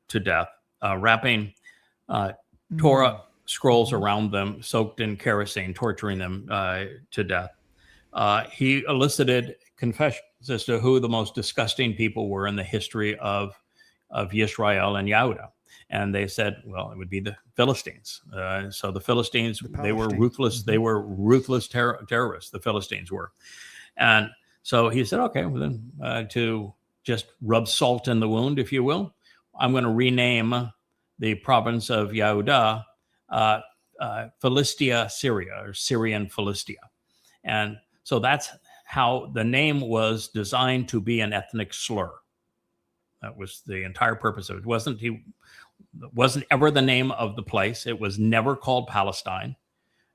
Speaker 3: to death, wrapping Torah scrolls around them, soaked in kerosene, torturing them to death, he elicited confessions as to who the most disgusting people were in the history of Yisrael and Yehudah. And they said, well, it would be the Philistines. So the Philistines, they were ruthless. They were ruthless terrorists. The Philistines were. And so he said, okay, well then to just rub salt in the wound, if you will, I'm going to rename the province of Yehudah Philistia, Syria, or Syrian Philistia. And so that's how the name was designed to be an ethnic slur. That was the entire purpose of it. It wasn't ever the name of the place. It was never called Palestine.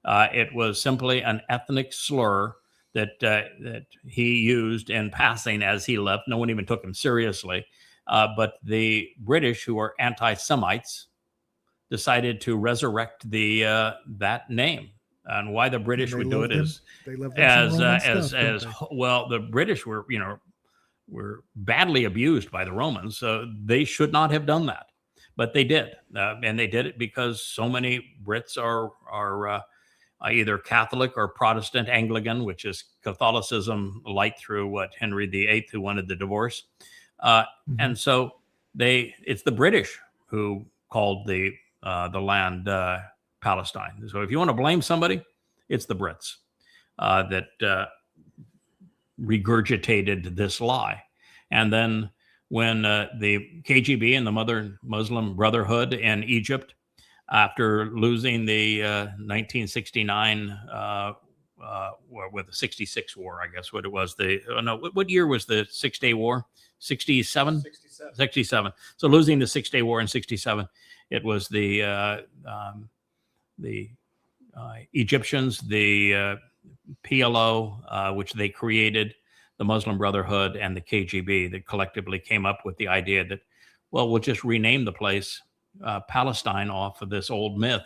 Speaker 3: It was simply an ethnic slur that he used in passing as he left. No one even took him seriously. But the British, who are anti-Semites, decided to reresurrect that name. And why the British would do it is well, the British were badly abused by the Romans, so they should not have done that, but they did, and they did it because so many Brits are either Catholic or Protestant Anglican, which is Catholicism light through what Henry VIII, who wanted the divorce, and so it's the British who called the land Palestine. So if you want to blame somebody, it's the Brits that regurgitated this lie. And then when the KGB and the Muslim Brotherhood in Egypt, after losing the 1969 with the 66 war, I guess what it was. What year was the 6-Day War? 67?
Speaker 4: 67.
Speaker 3: 67. So losing the 6-Day War in 67, it was the Egyptians, the PLO, which they created, the Muslim Brotherhood, and the KGB that collectively came up with the idea that, well, we'll just rename the place Palestine off of this old myth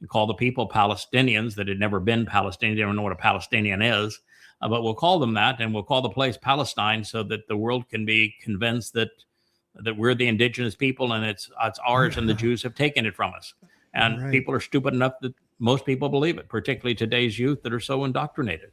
Speaker 3: and call the people Palestinians that had never been Palestinian. They don't know what a Palestinian is, but we'll call them that, and we'll call the place Palestine so that the world can be convinced that we're the indigenous people and it's ours, and the Jews have taken it from us. And
Speaker 2: Right.
Speaker 3: people are stupid enough that most people believe it, particularly today's youth that are so indoctrinated.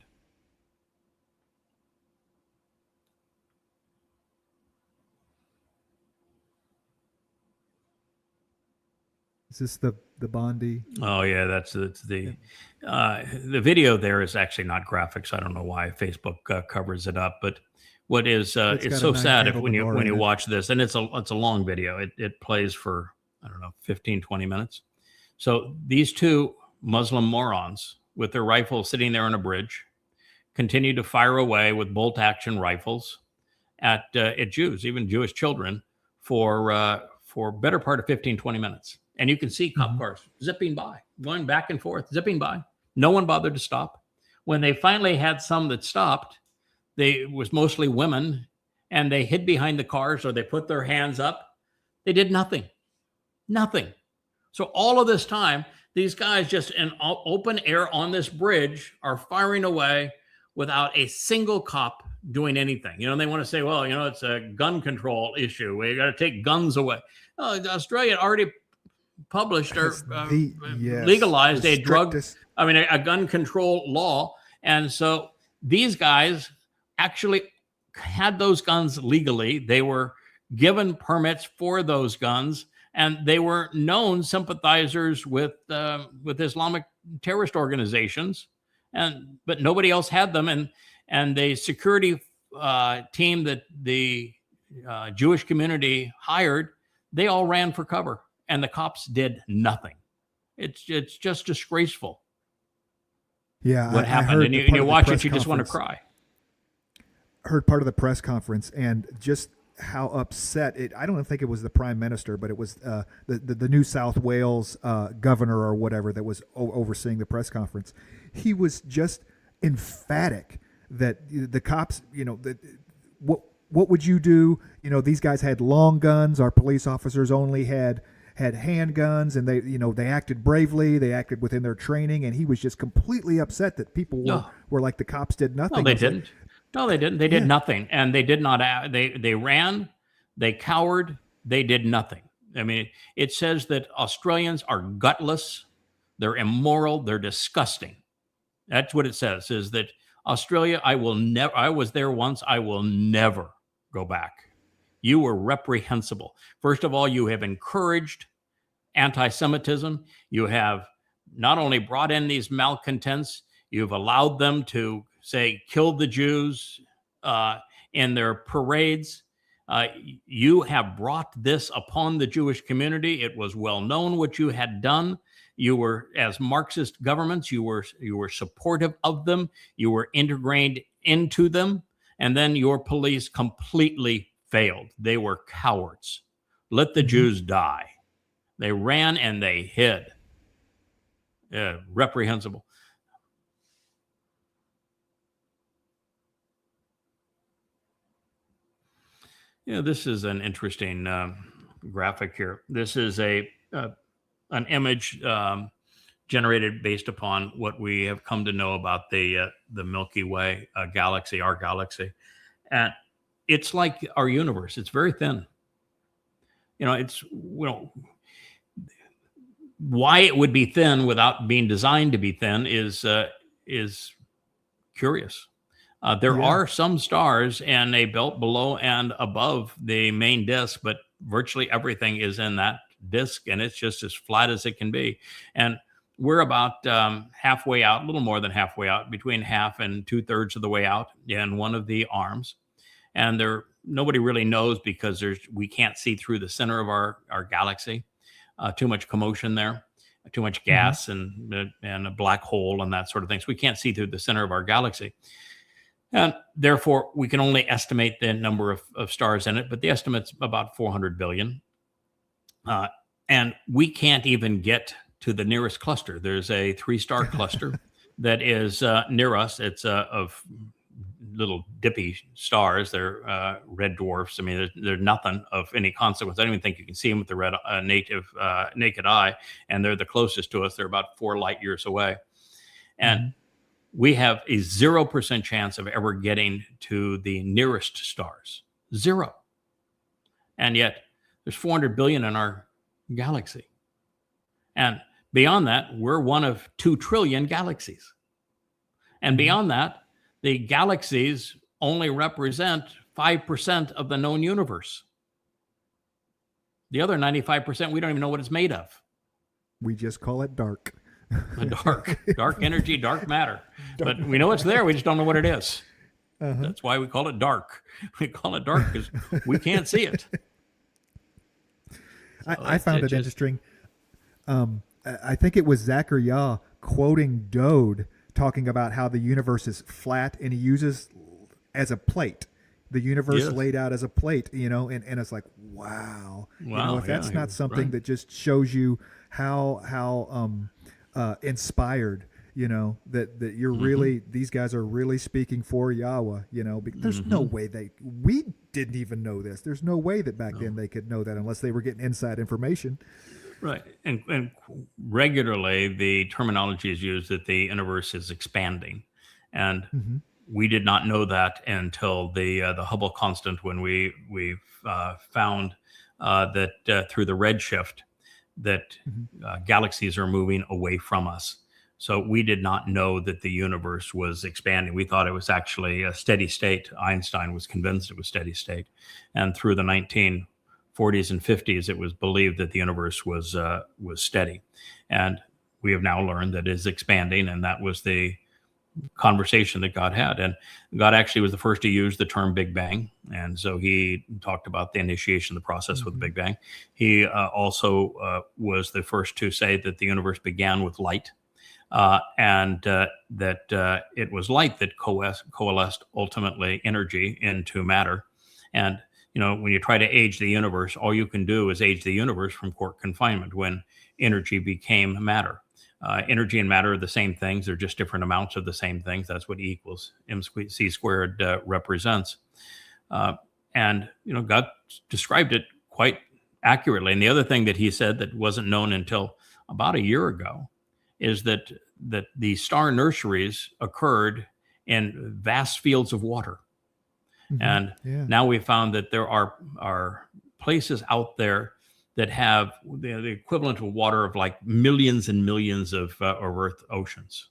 Speaker 2: Is this the Bondi?
Speaker 3: Oh yeah, that's the video. There is actually not graphics. I don't know why Facebook covers it up, but what is
Speaker 2: It's
Speaker 3: it's
Speaker 2: got
Speaker 3: so
Speaker 2: a nice
Speaker 3: sad
Speaker 2: handle
Speaker 3: when you
Speaker 2: bar in it.
Speaker 3: watch this, and it's a long video. It plays for, I don't know, 15, 20 minutes. So these two Muslim morons with their rifles sitting there on a bridge continue to fire away with bolt action rifles at Jews, even Jewish children, for better part of 15, 20 minutes. And you can see cop cars zipping by, going back and forth, zipping by. No one bothered to stop. When they finally had some that stopped, it was mostly women, and they hid behind the cars or they put their hands up. They did nothing. Nothing. So all of this time, these guys just in open air on this bridge are firing away without a single cop doing anything. You know, they want to say, well, you know, it's a gun control issue. We got to take guns away. Oh, Australia already published or
Speaker 2: Yes,
Speaker 3: legalized
Speaker 2: the
Speaker 3: a
Speaker 2: strictest-
Speaker 3: a gun control law. And so these guys actually had those guns legally. They were given permits for those guns, and they were known sympathizers with Islamic terrorist organizations, but nobody else had them. And the security team that the Jewish community hired, they all ran for cover, and the cops did nothing. It's just disgraceful
Speaker 2: Yeah,
Speaker 3: what
Speaker 2: I
Speaker 3: happened.
Speaker 2: heard
Speaker 3: And
Speaker 2: the
Speaker 3: you
Speaker 2: part of the
Speaker 3: watch
Speaker 2: press
Speaker 3: it, you just want to
Speaker 2: conference.
Speaker 3: cry.
Speaker 2: Heard part of the press conference and just how upset it. I don't think it was the prime minister, but it was the New South Wales governor or whatever that was overseeing the press conference. He was just emphatic that the cops, you know, that what would you do? You know, these guys had long guns. Our police officers only had handguns, and they acted bravely. They acted within their training, and he was just completely upset that people were like the cops did nothing.
Speaker 3: No, they
Speaker 2: It's like,
Speaker 3: didn't. No, they didn't. They did nothing, and they did not. They ran, they cowered, they did nothing. I mean, it says that Australians are gutless, they're immoral, they're disgusting. That's what it says. Is that Australia? I will never. I was there once. I will never go back. You were reprehensible. First of all, you have encouraged anti-Semitism. You have not only brought in these malcontents, you've allowed them to say, kill the Jews in their parades. You have brought this upon the Jewish community. It was well known what you had done. You were, as Marxist governments, you were supportive of them. You were integrated into them. And then your police completely failed. They were cowards. Let the Jews die. They ran and they hid. Reprehensible. Yeah, this is an interesting graphic here. This is an image generated based upon what we have come to know about the Milky Way galaxy, our galaxy, and it's like our universe. It's very thin. You know, why it would be thin without being designed to be thin is curious. There are some stars in a belt below and above the main disk, but virtually everything is in that disk, and it's just as flat as it can be. And we're about halfway out, a little more than halfway out, between half and 2/3 of the way out in one of the arms. And there nobody really knows because we can't see through the center of our galaxy. Too much commotion there, too much gas and a black hole and that sort of thing. So we can't see through the center of our galaxy. And therefore, we can only estimate the number of stars in it, but the estimate's about 400 billion. And we can't even get to the nearest cluster. There's a 3-star cluster that is near us. It's of little dippy stars. They're red dwarfs. I mean, they're nothing of any consequence. I don't even think you can see them with the naked eye. And they're the closest to us. They're about 4 light years away. And we have a 0% chance of ever getting to the nearest stars. 0. And yet there's 400 billion in our galaxy. And beyond that, we're one of 2 trillion galaxies. And beyond that, the galaxies only represent 5% of the known universe. The other 95%, we don't even know what it's made of.
Speaker 2: We just call it dark.
Speaker 3: Dark energy, dark matter. But we know it's there. We just don't know what it is. That's why we call it dark. We call it dark because we can't see it.
Speaker 2: I found it interesting. I think it was Zachariah quoting Dode talking about how the universe is flat, and he uses as a plate. The universe laid out as a plate, and it's like, wow. If that's not something that just shows you how inspired, that you're really, these guys are really speaking for Yahweh, there's no way we didn't even know this. There's no way that back then they could know that unless they were getting inside information.
Speaker 3: Right. And regularly the terminology is used that the universe is expanding. And we did not know that until the Hubble constant, when we found that through the redshift that galaxies are moving away from us. So we did not know that the universe was expanding. We thought it was actually a steady state. Einstein was convinced it was steady state. And through the 1940s and 50s, it was believed that the universe was steady. And we have now learned that it is expanding, and that was the conversation that God had. And God actually was the first to use the term Big Bang. And so he talked about the initiation of the process with the Big Bang. He also was the first to say that the universe began with light, and that it was light that coalesced ultimately energy into matter. And when you try to age the universe, all you can do is age the universe from quark confinement when energy became matter. Energy and matter are the same things. They're just different amounts of the same things. That's what E equals MC squared represents. And God described it quite accurately. And the other thing that he said that wasn't known until about a year ago is that the star nurseries occurred in vast fields of water. And now we found that there are places out there that have the equivalent of water of like millions and millions of Earth oceans.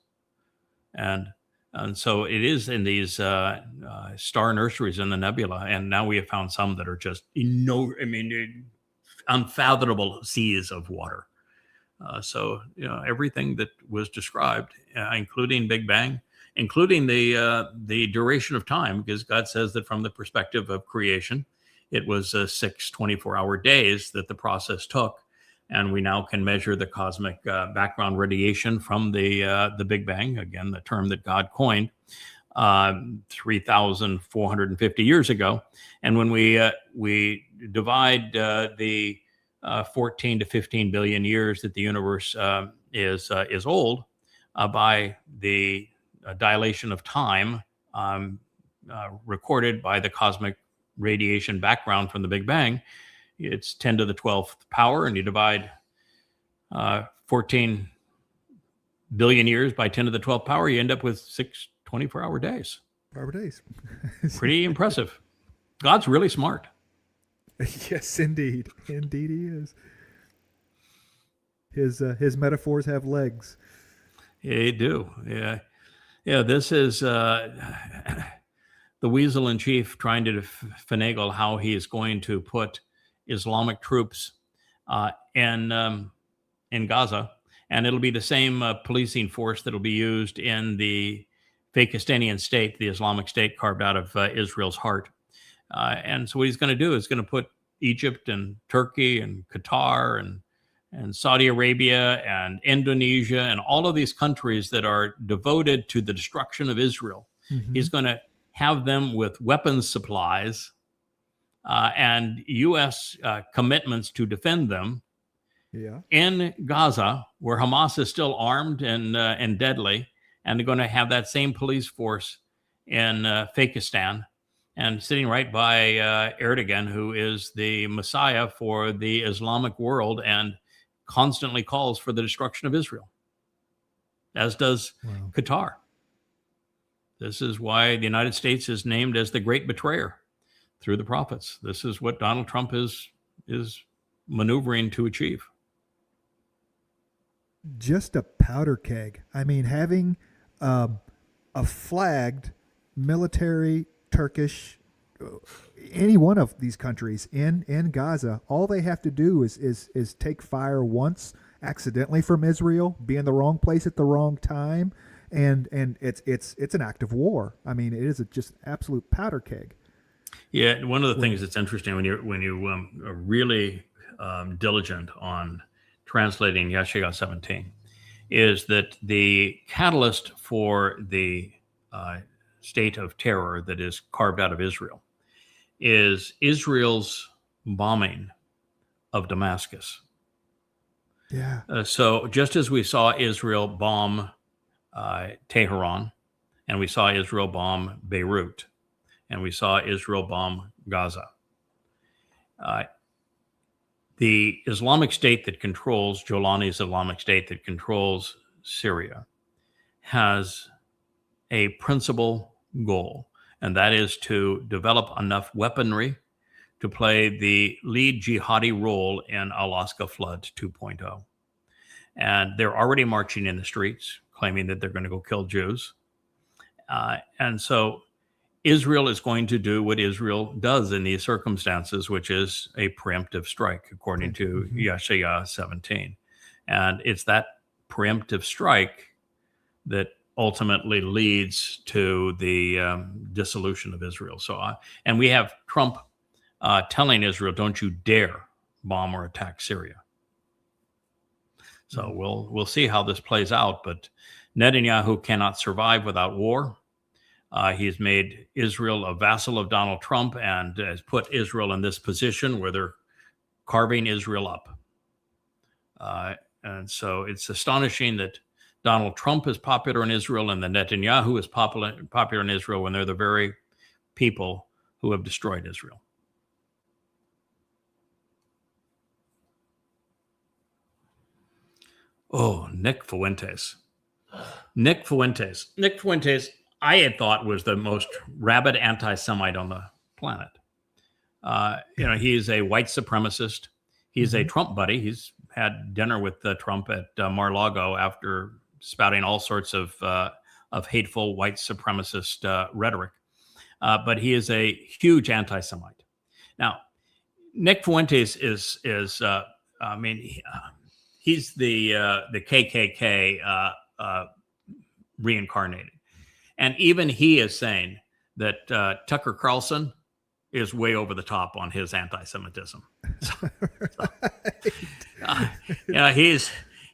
Speaker 3: And so it is in these star nurseries in the nebula. And now we have found some that are just unfathomable seas of water. So everything that was described, including Big Bang, including the duration of time, because God says that from the perspective of creation, it was 6 24-hour days that the process took. And we now can measure the cosmic background radiation from the Big Bang, again, the term that God coined 3,450 years ago. And when we divide the 14 to 15 billion years that the universe is old by the dilation of time recorded by the cosmic radiation background from the Big Bang, it's 10 to the 12th power, and you divide 14 billion years by 10 to the 12th power, you end up with 6 24-hour days. Pretty impressive. God's really smart.
Speaker 2: Yes, indeed. Indeed he is. His metaphors have legs.
Speaker 3: They do. Yeah, this is the weasel in chief trying to finagle how he is going to put Islamic troops in Gaza. And it'll be the same policing force that will be used in the Fakistanian state, the Islamic State carved out of Israel's heart. And so what he's going to do is going to put Egypt and Turkey and Qatar and Saudi Arabia and Indonesia and all of these countries that are devoted to the destruction of Israel.
Speaker 2: Mhm.
Speaker 3: He's going to have them with weapons supplies and U.S. Commitments to defend them
Speaker 2: Yeah.
Speaker 3: in Gaza, where Hamas is still armed and deadly, and they're going to have that same police force in Fakistan, and sitting right by Erdogan, who is the Messiah for the Islamic world and constantly calls for the destruction of Israel, as does
Speaker 2: Wow.
Speaker 3: Qatar. This is why the United States is named as the great betrayer through the prophets. This is what Donald Trump is maneuvering to achieve.
Speaker 2: Just a powder keg. I mean, having a flagged military Turkish, any one of these countries in Gaza, all they have to do is take fire once accidentally from Israel, be in the wrong place at the wrong time, and it's an act of war. I mean, it is just absolute powder keg.
Speaker 3: Yeah, one of the things that's interesting when you are really diligent on translating Yeshaya 17 is that the catalyst for the state of terror that is carved out of Israel is Israel's bombing of Damascus.
Speaker 2: Yeah.
Speaker 3: So just as we saw Israel bomb Tehran, and we saw Israel bomb Beirut, and we saw Israel bomb Gaza, the Islamic State that controls, Jolani's Islamic State that controls Syria, has a principal goal, and that is to develop enough weaponry to play the lead jihadi role in Alaska Flood 2.0. And they're already marching in the streets, claiming that they're going to go kill Jews. And so Israel is going to do what Israel does in these circumstances, which is a preemptive strike, according to Yeshaya 17. And it's that preemptive strike that ultimately leads to the dissolution of Israel. So, and we have Trump telling Israel, "Don't you dare bomb or attack Syria." So we'll see how this plays out. But Netanyahu cannot survive without war. He's made Israel a vassal of Donald Trump and has put Israel in this position where they're carving Israel up. And so it's astonishing that Donald Trump is popular in Israel and that Netanyahu is popular in Israel when they're the very people who have destroyed Israel. Oh, Nick Fuentes. Nick Fuentes, I had thought was the most rabid anti-Semite on the planet. He's a white supremacist. He's a Trump buddy. He's had dinner with Trump at Mar-a-Lago after spouting all sorts of hateful white supremacist rhetoric. But he is a huge anti-Semite. Now, Nick Fuentes is he's the KKK reincarnated. And even he is saying that Tucker Carlson is way over the top on his anti-Semitism.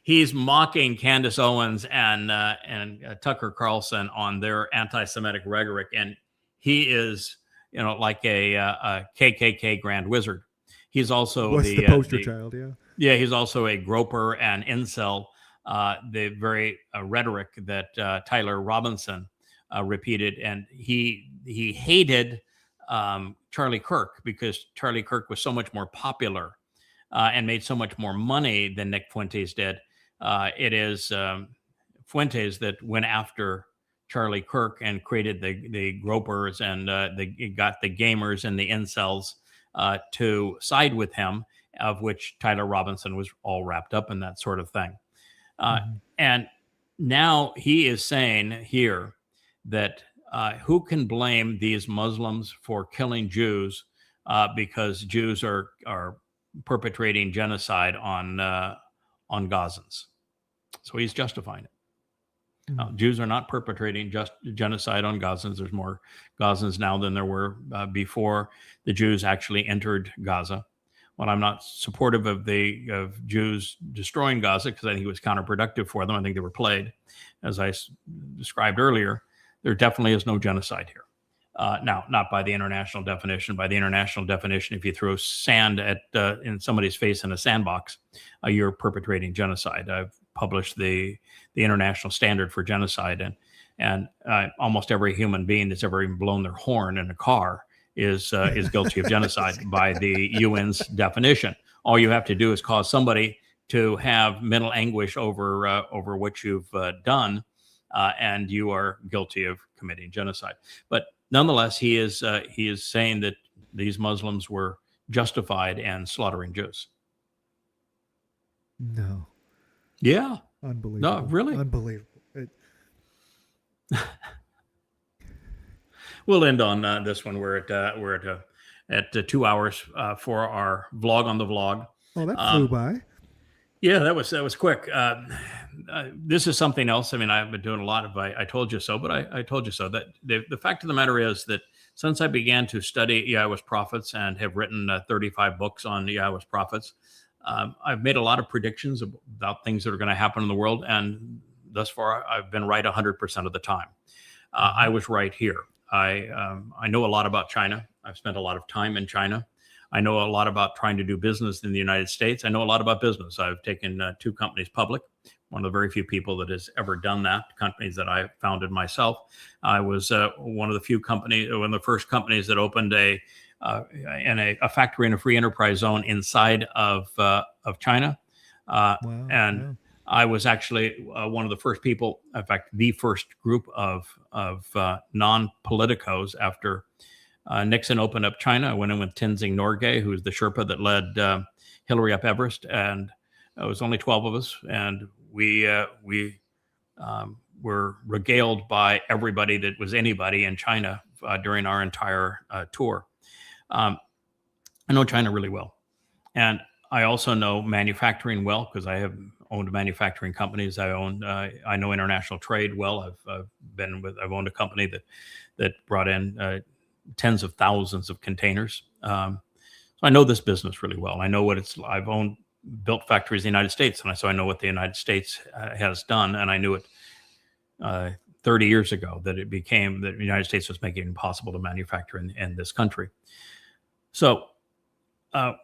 Speaker 3: He's mocking Candace Owens and Tucker Carlson on their anti-Semitic rhetoric, and he is like a KKK grand wizard. He's also
Speaker 2: the poster child.
Speaker 3: Yeah, he's also a groper and incel. The very rhetoric that Tyler Robinson repeated, and he hated Charlie Kirk because Charlie Kirk was so much more popular and made so much more money than Nick Fuentes did. It is Fuentes that went after Charlie Kirk and created the gropers and got the gamers and the incels to side with him, of which Tyler Robinson was all wrapped up in that sort of thing. And now he is saying here that who can blame these Muslims for killing Jews because Jews are perpetrating genocide on Gazans. So he's justifying it. Jews are not perpetrating just genocide on Gazans. There's more Gazans now than there were before the Jews actually entered Gaza. While I'm not supportive of Jews destroying Gaza, because I think it was counterproductive for them, I think they were played, as I described earlier, there definitely is no genocide here. Now, not by the international definition. By the international definition, if you throw sand in somebody's face in a sandbox, you're perpetrating genocide. I've published the international standard for genocide, and almost every human being that's ever even blown their horn in a car is guilty of genocide by the UN's definition. All you have to do is cause somebody to have mental anguish over what you've done, and you are guilty of committing genocide. But nonetheless, he is saying that these Muslims were justified in slaughtering Jews.
Speaker 2: No.
Speaker 3: Yeah.
Speaker 2: Unbelievable.
Speaker 3: No, really.
Speaker 2: Unbelievable.
Speaker 3: We'll end on this one. We're at 2 hours for our vlog on the vlog.
Speaker 2: Oh, that flew by.
Speaker 3: Yeah, that was quick. This is something else. I mean, I've been doing a lot of I told you so, but I told you so. That the fact of the matter is that since I began to study Yahweh's prophets and have written 35 books on Yahweh's prophets, I've made a lot of predictions about things that are going to happen in the world, and thus far I've been right 100% of the time. I was right here. I know a lot about China. I've spent a lot of time in China. I know a lot about trying to do business in the United States. I know a lot about business. I've taken 2 companies public. One of the very few people that has ever done that, companies that I founded myself. I was one of the first companies that opened a factory in a free enterprise zone inside of China.
Speaker 2: Wow,
Speaker 3: and
Speaker 2: yeah.
Speaker 3: I was actually one of the first people, in fact, the first group of non-politicos after Nixon opened up China. I went in with Tenzing Norgay, who's the Sherpa that led Hillary up Everest, and it was only 12 of us, and we were regaled by everybody that was anybody in China during our entire tour. I know China really well, and I also know manufacturing well because I have owned manufacturing companies. I know international trade well. I've owned a company that brought in tens of thousands of containers. So I know this business really well. I know what I've built factories in the United States, and so I know what the United States has done, and I knew it 30 years ago that the United States was making it impossible to manufacture in this country. So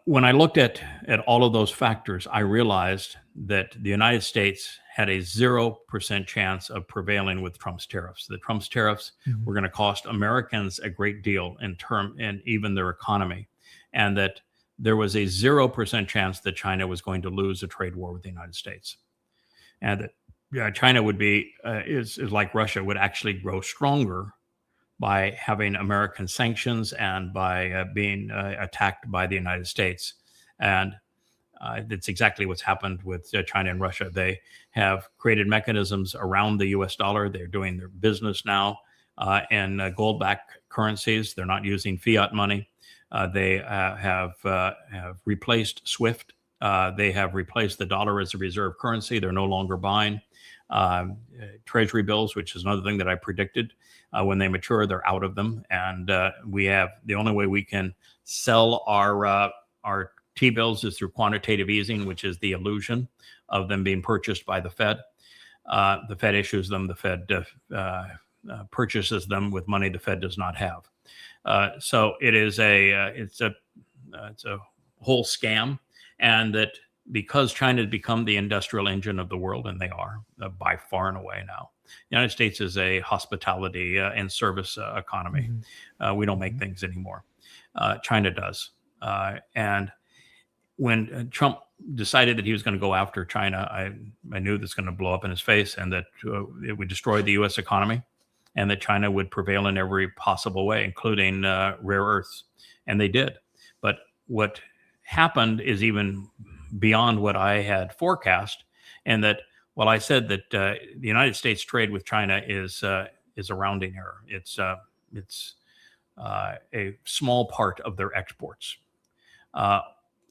Speaker 3: when I looked at all of those factors, I realized that the United States had a 0% chance of prevailing with Trump's tariffs. The Trump's tariffs were going to cost Americans a great deal in even their economy, and that there was a 0% chance that China was going to lose a trade war with the United States, and that China would be is like Russia, would actually grow stronger by having American sanctions and by being attacked by the United States. And that's exactly what's happened with China and Russia. They have created mechanisms around the US dollar. They're doing their business now in gold-backed currencies. They're not using fiat money. They have replaced SWIFT. They have replaced the dollar as a reserve currency. They're no longer buying treasury bills, which is another thing that I predicted. When they mature, they're out of them. And the only way we can sell our T-bills is through quantitative easing, which is the illusion of them being purchased by the Fed. The Fed issues them. The Fed purchases them with money the Fed does not have. So it's a whole scam, and that because China has become the industrial engine of the world, and they are by far and away now. The United States is a hospitality and service economy. We don't make things anymore. China does. And when Trump decided that he was going to go after China, I knew this was going to blow up in his face, and that it would destroy the U.S. economy, and that China would prevail in every possible way, including rare earths. And they did. But what happened is even beyond what I had forecast, and that while I said that the United States trade with China is a rounding error, it's a small part of their exports.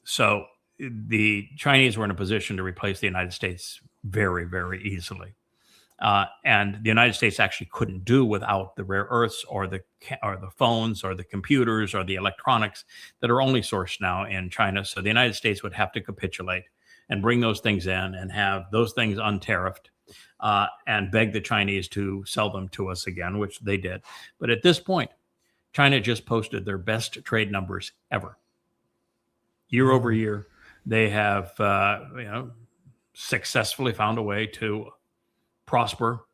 Speaker 3: So the Chinese were in a position to replace the United States very, very easily. And the United States actually couldn't do without the rare earths or the phones or the computers or the electronics that are only sourced now in China. So the United States would have to capitulate and bring those things in and have those things untariffed, and beg the Chinese to sell them to us again, which they did. But at this point, China just posted their best trade numbers ever. Year over year, they have successfully found a way to prosper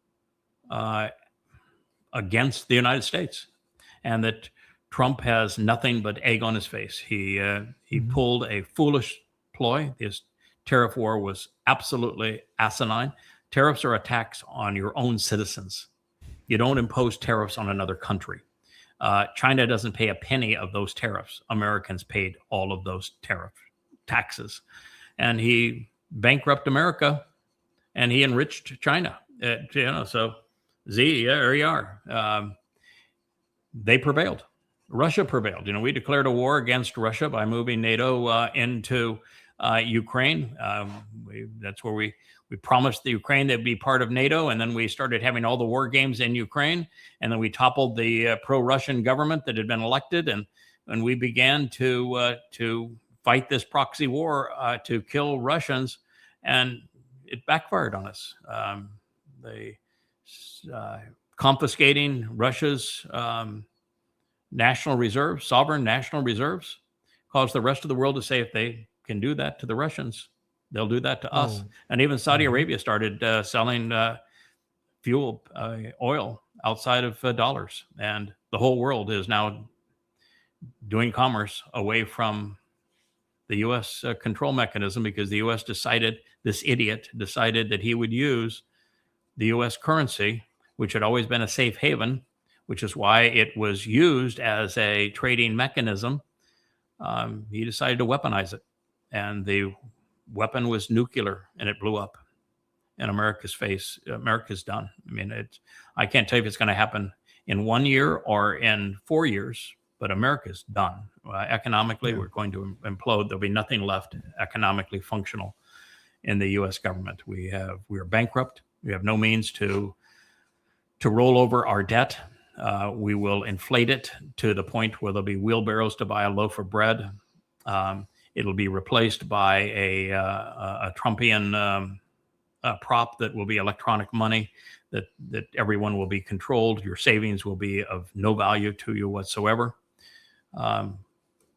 Speaker 3: against the United States, and that Trump has nothing but egg on his face. He pulled a foolish ploy. His tariff war was absolutely asinine. Tariffs are a tax on your own citizens. You don't impose tariffs on another country. China doesn't pay a penny of those tariffs. Americans paid all of those taxes. And he bankrupted America, and he enriched China. So there you are. They prevailed. Russia prevailed. We declared a war against Russia by moving NATO into Ukraine. That's where we promised the Ukraine they'd be part of NATO, and then we started having all the war games in Ukraine, and then we toppled the pro-Russian government that had been elected, and we began to fight this proxy war to kill Russians, and it backfired on us. They confiscating Russia's national reserves, sovereign national reserves, caused the rest of the world to say if they can do that to the Russians, they'll do that to us. And even Saudi Arabia started selling fuel, oil outside of dollars. And the whole world is now doing commerce away from the U.S. Control mechanism, because the U.S. this idiot decided that he would use the U.S. currency, which had always been a safe haven, which is why it was used as a trading mechanism. He decided to weaponize it. And the weapon was nuclear, and it blew up in America's face. America's done. I can't tell you if it's going to happen in 1 year or in 4 years, but America's done. Economically, we're going to implode. There'll be nothing left economically functional in the U.S. government. We are bankrupt. We have no means to roll over our debt. We will inflate it to the point where there'll be wheelbarrows to buy a loaf of bread. It'll be replaced by a Trumpian prop that will be electronic money, that everyone will be controlled. Your savings will be of no value to you whatsoever.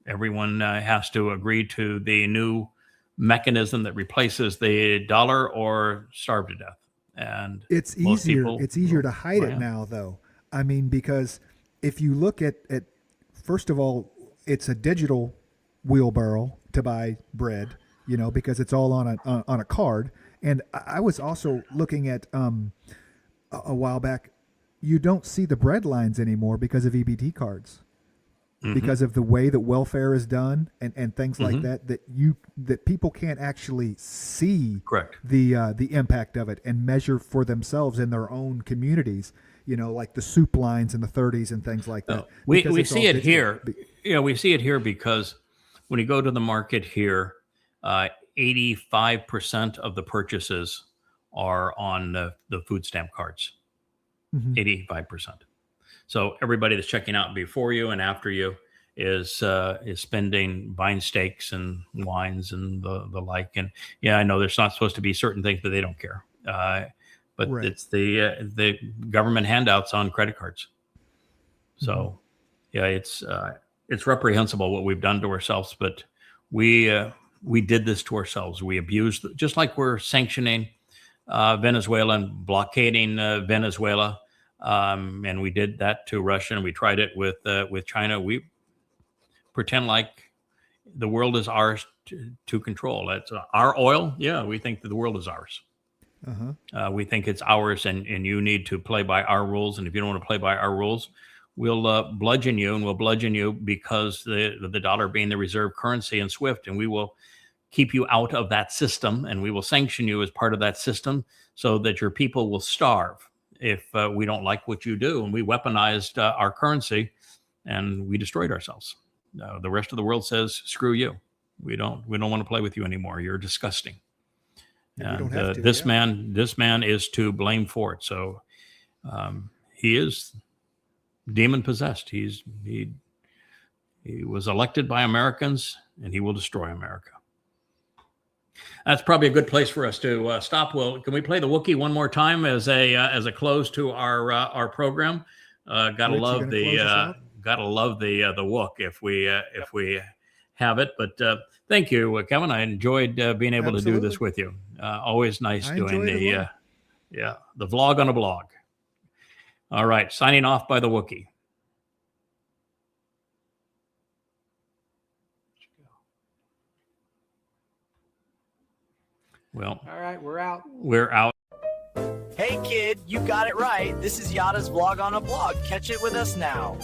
Speaker 3: Everyone has to agree to the new mechanism that replaces the dollar or starve to death. And
Speaker 2: it's easier to hide it now, though. Because if you look at first of all, it's a digital wheelbarrow to buy bread, because it's all on a card. And I was also looking at a while back, you don't see the bread lines anymore because of EBT cards, because of the way that welfare is done and things like that people can't actually see the impact of it and measure for themselves in their own communities. Like the soup lines in the 30s and things like that.
Speaker 3: We see it here. We see it here because when you go to the market here, 85% of the purchases are on the food stamp cards. 85%. So everybody that's checking out before you and after you is spending, buying steaks and wines and the like. And I know there's not supposed to be certain things, but they don't care. But it's the government handouts on credit cards. So, it's reprehensible what we've done to ourselves. But we did this to ourselves. We abused, just like we're sanctioning Venezuela and blockading Venezuela, and we did that to Russia, and we tried it with China. We pretend like the world is ours to control. It's our oil. Yeah, we think that the world is ours. We think it's ours, and you need to play by our rules. And if you don't want to play by our rules, we'll bludgeon you, and we'll bludgeon you because the dollar being the reserve currency in SWIFT, and we will keep you out of that system, and we will sanction you as part of that system so that your people will starve if we don't like what you do. And we weaponized our currency, and we destroyed ourselves. The rest of the world says, screw you. We don't want to play with you anymore. You're disgusting.
Speaker 2: And we
Speaker 3: And
Speaker 2: don't have to,
Speaker 3: this
Speaker 2: yeah.
Speaker 3: man is to blame for it. So he is demon possessed. He was elected by Americans, and he will destroy America. That's probably a good place for us to stop. Well, can we play the Wookiee one more time as a close to our program? Gotta
Speaker 2: Rich, you
Speaker 3: love
Speaker 2: gonna
Speaker 3: the
Speaker 2: close us out?
Speaker 3: the Wook if we have it. But thank you, Kevin. I enjoyed being able to do this
Speaker 2: Absolutely.
Speaker 3: with you. Always nice
Speaker 2: I
Speaker 3: doing
Speaker 2: enjoyed it as
Speaker 3: the vlog on a blog. All right, signing off by the Wookiee. Well,
Speaker 4: All right, we're out.
Speaker 3: we're out.
Speaker 1: Hey kid, you got it right. This is Yada's vlog on a blog. Catch it with us now.